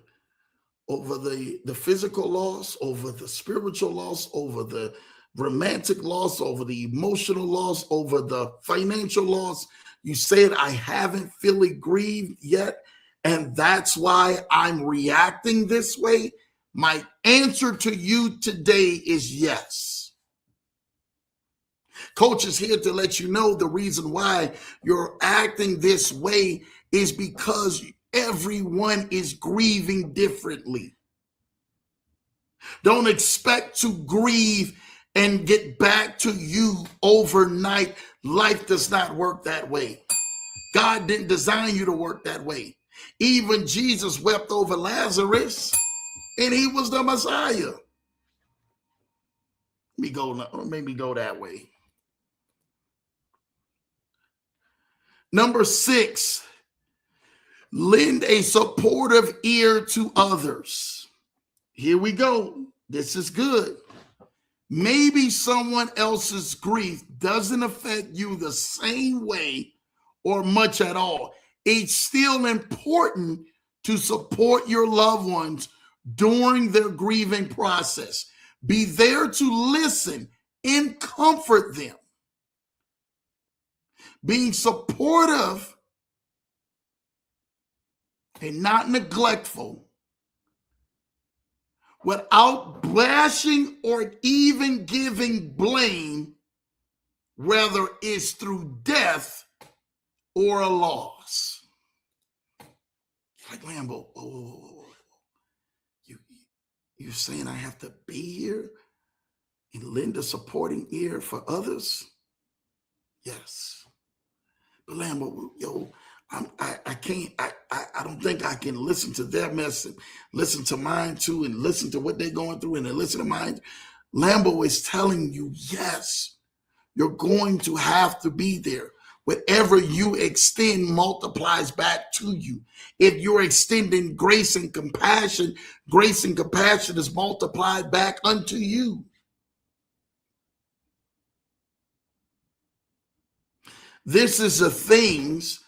the physical loss, over the spiritual loss, over the romantic loss, over the emotional loss, over the financial loss. You said I haven't fully grieved yet, and that's why I'm reacting this way. My answer to you today is yes. Coach is here to let you know the reason why you're acting this way is because everyone is grieving differently. Don't expect to grieve and get back to you overnight. Life does not work that way. God didn't design you to work that way. Even Jesus wept over Lazarus, and he was the Messiah. Maybe go that way. Number 6, lend a supportive ear to others. Here we go. This is good. Maybe someone else's grief doesn't affect you the same way or much at all. It's still important to support your loved ones during their grieving process. Be there to listen and comfort them. Being supportive and not neglectful, without bashing or even giving blame, whether it's through death or a loss. Like Lambo, you're saying I have to be here and lend a supporting ear for others? Yes. But Lambo, I don't think I can listen to their message, listen to mine too, and listen to what they're going through, and then listen to mine. Lambo is telling you, yes, you're going to have to be there. Whatever you extend multiplies back to you. If you're extending grace and compassion is multiplied back unto you. This is the things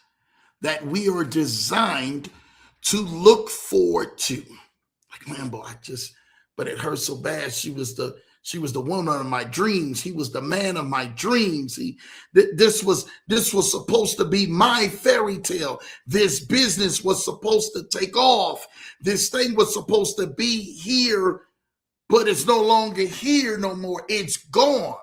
that we are designed to look forward to. Like Lambo, but it hurt so bad. She was the woman of my dreams. He was the man of my dreams. This was supposed to be my fairy tale. This business was supposed to take off. This thing was supposed to be here, but it's no longer here no more. It's gone.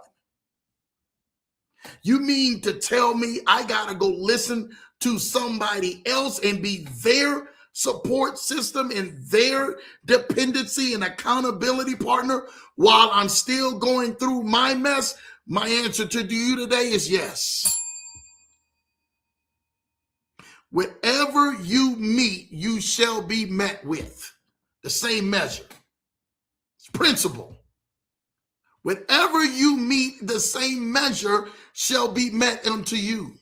You mean to tell me I gotta go listen to somebody else and be their support system and their dependency and accountability partner while I'm still going through my mess? My answer to you today is yes. Whatever you meet, you shall be met with the same measure. It's principle. Whatever you meet, the same measure shall be met unto you.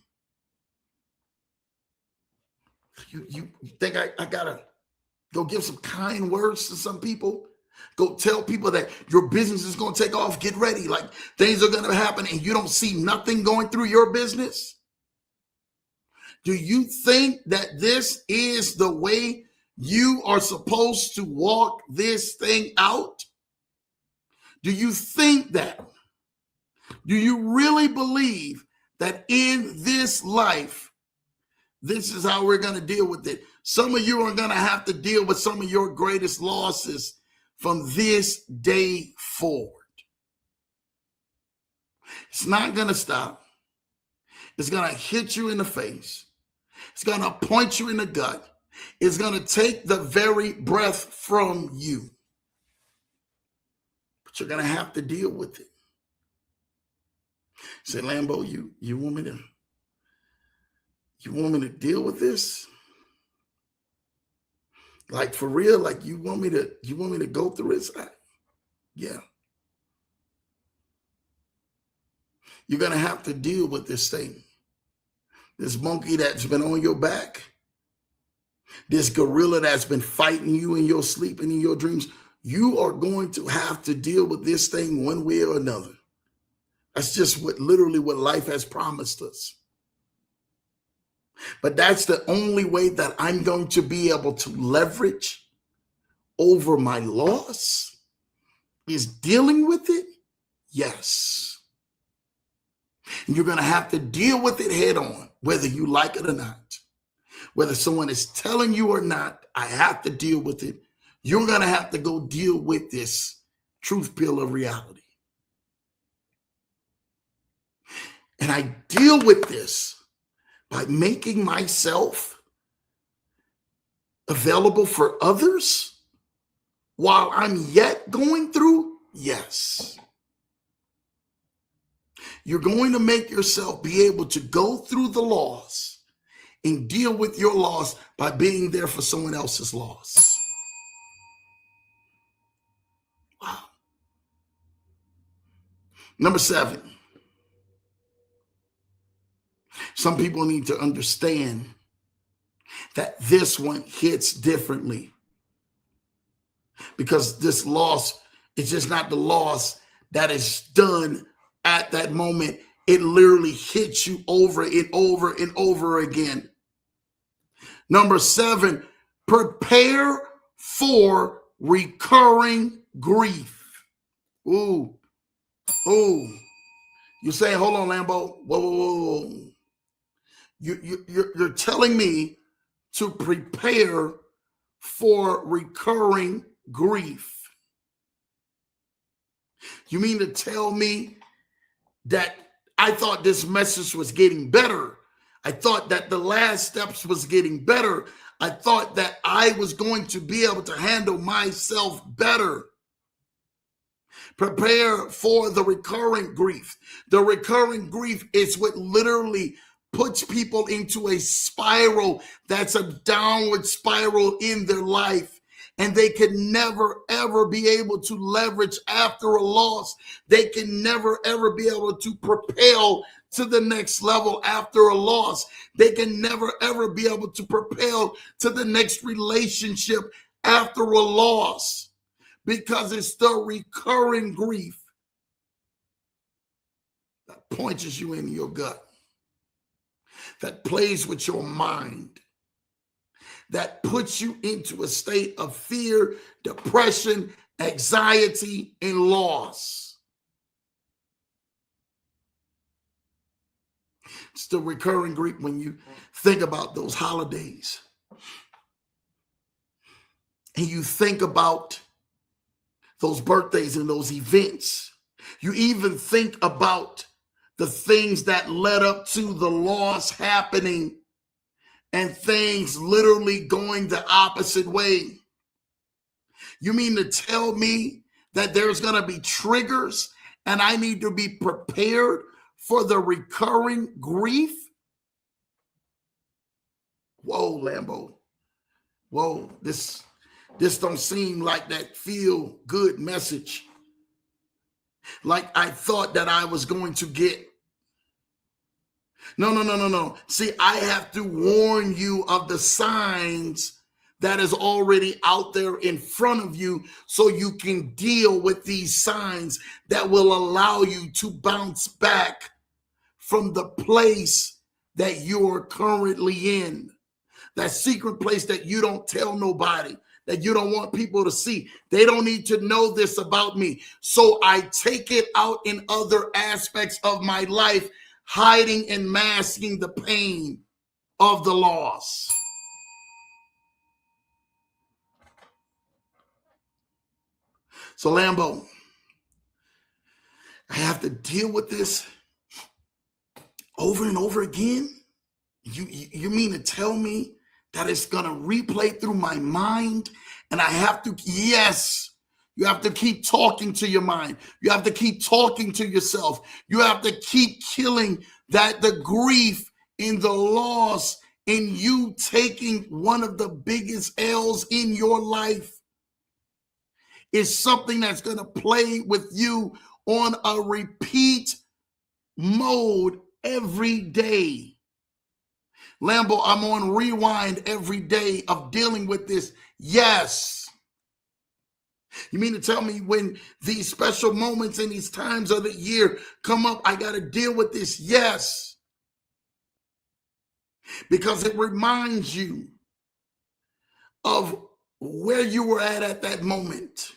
You think I gotta go give some kind words to some people? Go tell people that your business is gonna take off, get ready, like things are gonna happen, and you don't see nothing going through your business? Do you think that this is the way you are supposed to walk this thing out? Do you think that? Do you really believe that in this life, this is how we're going to deal with it? Some of you are going to have to deal with some of your greatest losses from this day forward. It's not going to stop. It's going to hit you in the face. It's going to point you in the gut. It's going to take the very breath from you. But you're going to have to deal with it. Say, Lambo, you want me to deal with this? Like for real? Like you want me to go through this? Yeah. You're going to have to deal with this thing. This monkey that's been on your back. This gorilla that's been fighting you in your sleep and in your dreams. You are going to have to deal with this thing one way or another. That's just literally what life has promised us. But that's the only way that I'm going to be able to leverage over my loss, is dealing with it. Yes. And you're going to have to deal with it head on, whether you like it or not. Whether someone is telling you or not, I have to deal with it. You're going to have to go deal with this truth pill of reality. And I deal with this by making myself available for others while I'm yet going through. Yes. You're going to make yourself be able to go through the loss and deal with your loss by being there for someone else's loss. Wow. Number 7. Some people need to understand that this one hits differently, because this loss is just not the loss that is done at that moment. It literally hits you over and over and over again. Number 7, prepare for recurring grief. Ooh. You're saying, hold on, Lambo. Whoa. You're telling me to prepare for recurring grief. You mean to tell me that I thought this message was getting better? I thought that the last steps was getting better. I thought that I was going to be able to handle myself better. Prepare for the recurring grief. The recurring grief is what literally puts people into a spiral that's a downward spiral in their life. And they can never, ever be able to leverage after a loss. They can never, ever be able to propel to the next level after a loss. They can never, ever be able to propel to the next relationship after a loss, because it's the recurring grief that punches you in your gut, that plays with your mind, that puts you into a state of fear, depression, anxiety, and loss. It's the recurring grief when you think about those holidays and you think about those birthdays and those events. You even think about the things that led up to the loss happening and things literally going the opposite way. You mean to tell me that there's going to be triggers and I need to be prepared for the recurring grief? Whoa, Lambo. Whoa, this don't seem like that feel good message like I thought that I was going to get. No. See, I have to warn you of the signs that is already out there in front of you so you can deal with these signs that will allow you to bounce back from the place that you're currently in. That secret place that you don't tell nobody, that you don't want people to see. They don't need to know this about me. So I take it out in other aspects of my life, hiding and masking the pain of the loss. So Lambo, I have to deal with this over and over again? You mean to tell me that it's going to replay through my mind and I have to, yes, you have to keep talking to your mind. You have to keep talking to yourself. You have to keep killing the grief in the loss in you taking one of the biggest L's in your life. Is something that's going to play with you on a repeat mode every day. Lambo, I'm on rewind every day of dealing with this. Yes. You mean to tell me when these special moments and these times of the year come up, I got to deal with this? Yes. Because it reminds you of where you were at that moment.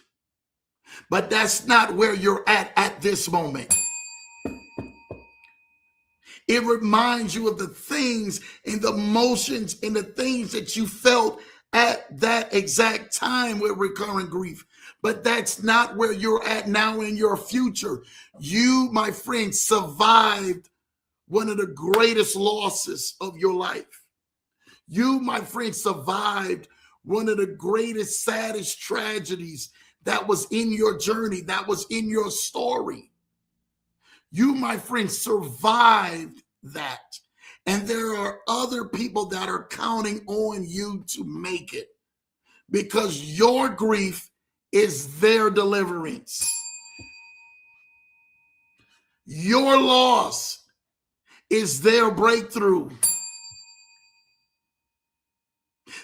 But that's not where you're at this moment. It reminds you of the things and the emotions and the things that you felt at that exact time with recurring grief. But that's not where you're at now in your future. You, my friend, survived one of the greatest losses of your life. You, my friend, survived one of the greatest, saddest tragedies that was in your journey, that was in your story. You, my friend, survived that. And there are other people that are counting on you to make it, because your grief is their deliverance. Your loss is their breakthrough.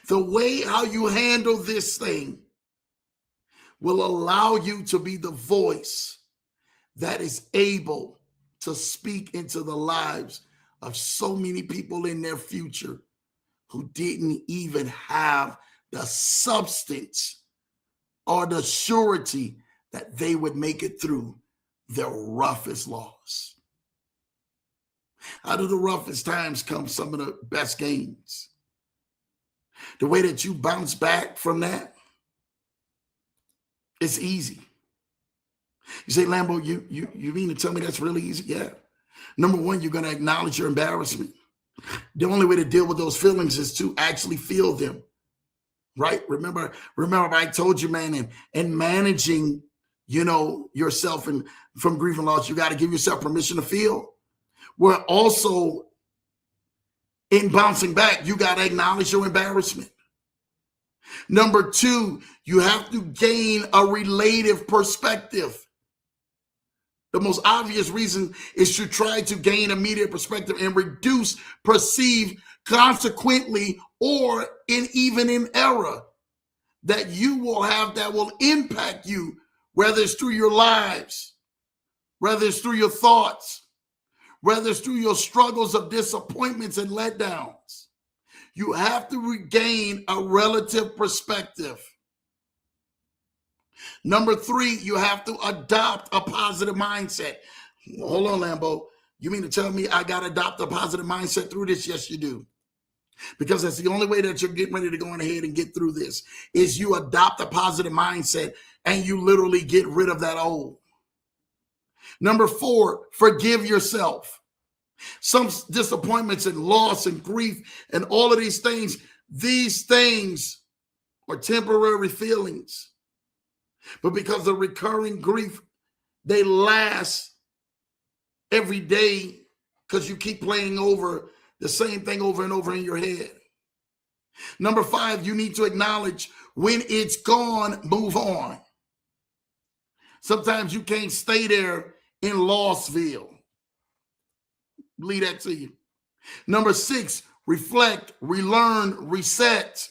The way how you handle this thing will allow you to be the voice that is able to speak into the lives of so many people in their future who didn't even have the substance or the surety that they would make it through their roughest loss. Out of the roughest times come some of the best gains. The way that you bounce back from that, it's easy. You say, Lambo, you mean to tell me that's really easy? Yeah. Number one, you're going to acknowledge your embarrassment. The only way to deal with those feelings is to actually feel them, right? Remember I told you, man, and managing, yourself and from grief and loss, you got to give yourself permission to feel. Well, also in bouncing back, you got to acknowledge your embarrassment. Number two, you have to gain a relative perspective. The most obvious reason is to try to gain immediate perspective and reduce perceived consequently or even in error that you will have that will impact you, whether it's through your lives, whether it's through your thoughts, whether it's through your struggles of disappointments and letdowns. You have to regain a relative perspective. Number three, you have to adopt a positive mindset. Hold on, Lambo. You mean to tell me I got to adopt a positive mindset through this? Yes, you do. Because that's the only way that you're getting ready to go on ahead and get through this is you adopt a positive mindset and you literally get rid of that old. Number four, forgive yourself. Some disappointments and loss and grief and all of these things are temporary feelings. But because of recurring grief, they last every day because you keep playing over the same thing over and over in your head. Number five, you need to acknowledge when it's gone, move on. Sometimes you can't stay there in Lossville. Leave that to you. Number six, reflect, relearn, reset.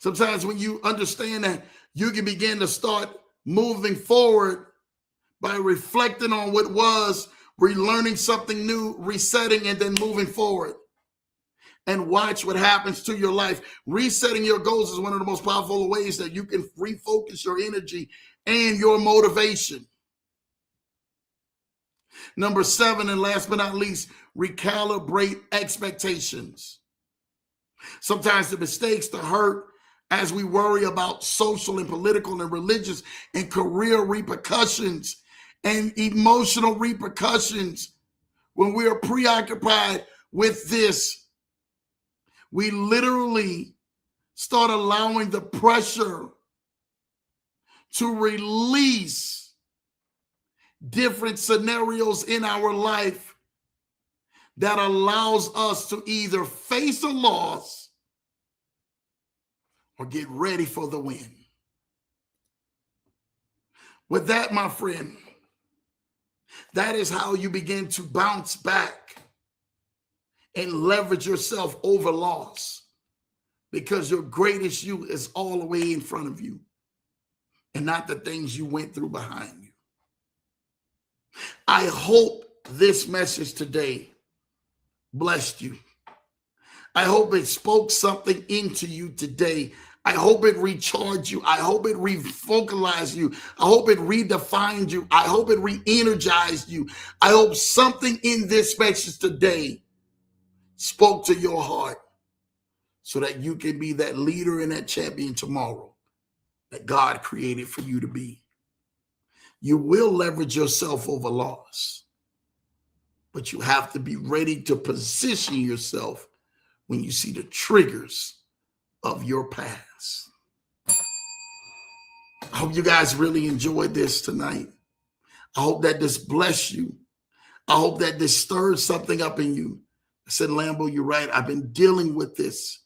Sometimes when you understand that, you can begin to start moving forward by reflecting on what was, relearning something new, resetting, and then moving forward. And watch what happens to your life. Resetting your goals is one of the most powerful ways that you can refocus your energy and your motivation. Number seven, and last but not least, recalibrate expectations. Sometimes the mistakes, the hurt, as we worry about social and political and religious and career repercussions and emotional repercussions, when we are preoccupied with this, we literally start allowing the pressure to release different scenarios in our life that allows us to either face a loss or get ready for the win. With that, my friend, That is how you begin to bounce back and leverage yourself over loss, because your greatest you is all the way in front of you and not the things you went through behind you. I hope this message today blessed you. I hope it spoke something into you today. I hope it recharged you. I hope it refocalized you. I hope it redefined you. I hope it re-energized you. I hope something in this message today spoke to your heart so that you can be that leader and that champion tomorrow that God created for you to be. You will leverage yourself over loss, but you have to be ready to position yourself when you see the triggers of your past. I hope you guys really enjoyed this tonight. I hope that this blessed you. I hope that this stirred something up in you. I said, Lambo, you're right. I've been dealing with this.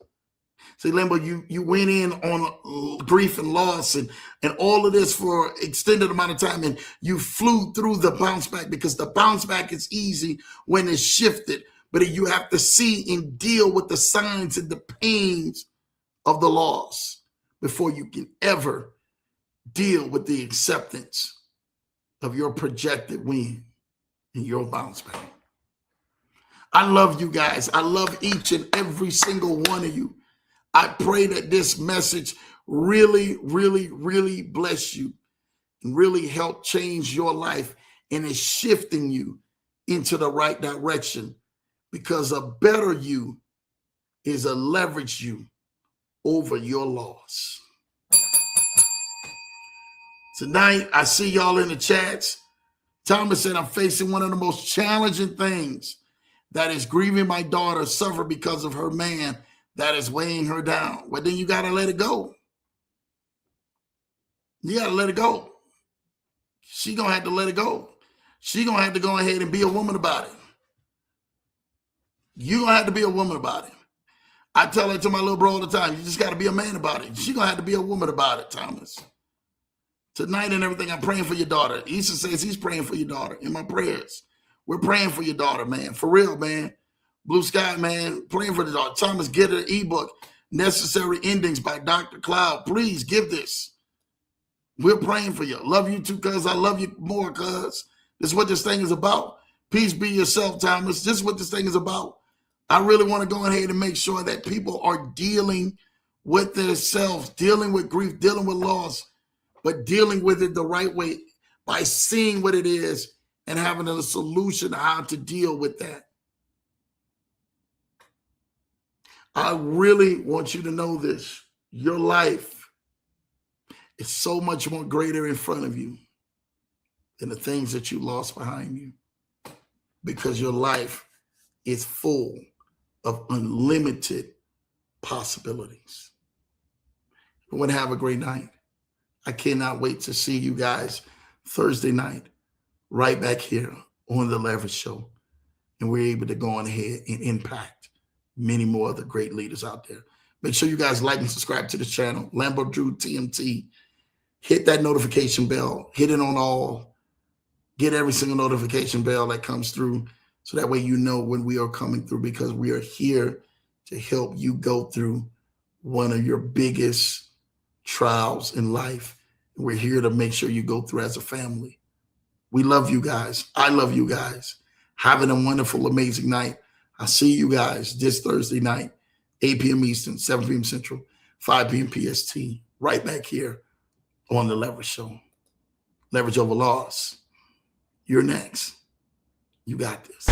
Say, Lambo, you went in on grief and loss and all of this for an extended amount of time, and you flew through the bounce back, because the bounce back is easy when it's shifted, but you have to see and deal with the signs and the pains of the loss before you can ever deal with the acceptance of your projected win and your bounce back. I love you guys. I love each and every single one of you. I pray that this message really, really, really bless you and really help change your life, and is shifting you into the right direction, because a better you is a leverage you over your loss. Tonight, I see y'all in the chats. Thomas said, I'm facing one of the most challenging things, that is grieving my daughter suffer because of her man that is weighing her down. Well, then you got to let it go. You got to let it go. She going to have to let it go. She going to have to go ahead and be a woman about it. You going to have to be a woman about it. I tell her to my little bro all the time, you just got to be a man about it. She going to have to be a woman about it, Thomas. Tonight and everything, I'm praying for your daughter. Issa says he's praying for your daughter in my prayers. We're praying for your daughter, man. For real, man. Blue Sky, man, praying for the daughter. Thomas, get her ebook, Necessary Endings by Dr. Cloud. Please give this. We're praying for you. Love you too, cuz. I love you more, cuz. This is what this thing is about. Peace be yourself, Thomas. This is what this thing is about. I really want to go ahead and make sure that people are dealing with themselves, dealing with grief, dealing with loss, but dealing with it the right way by seeing what it is and having a solution to how to deal with that. I really want you to know this. Your life is so much more greater in front of you than the things that you lost behind you, because your life is full of unlimited possibilities. I want to have a great night. I cannot wait to see you guys Thursday night right back here on The Leverage Show. And we're able to go on ahead and impact many more of the great leaders out there. Make sure you guys like and subscribe to the channel, Lambo Drew TMT. Hit that notification bell. Hit it on all. Get every single notification bell that comes through, so that way you know when we are coming through, because we are here to help you go through one of your biggest trials in life. We're here to make sure you go through as a family. We love you guys. I love you guys. Having a wonderful, amazing night. I'll see you guys this Thursday night, 8 p.m. Eastern, 7 p.m. Central, 5 p.m. PST, right back here on The Leverage Show. Leverage over loss. You're next. You got this.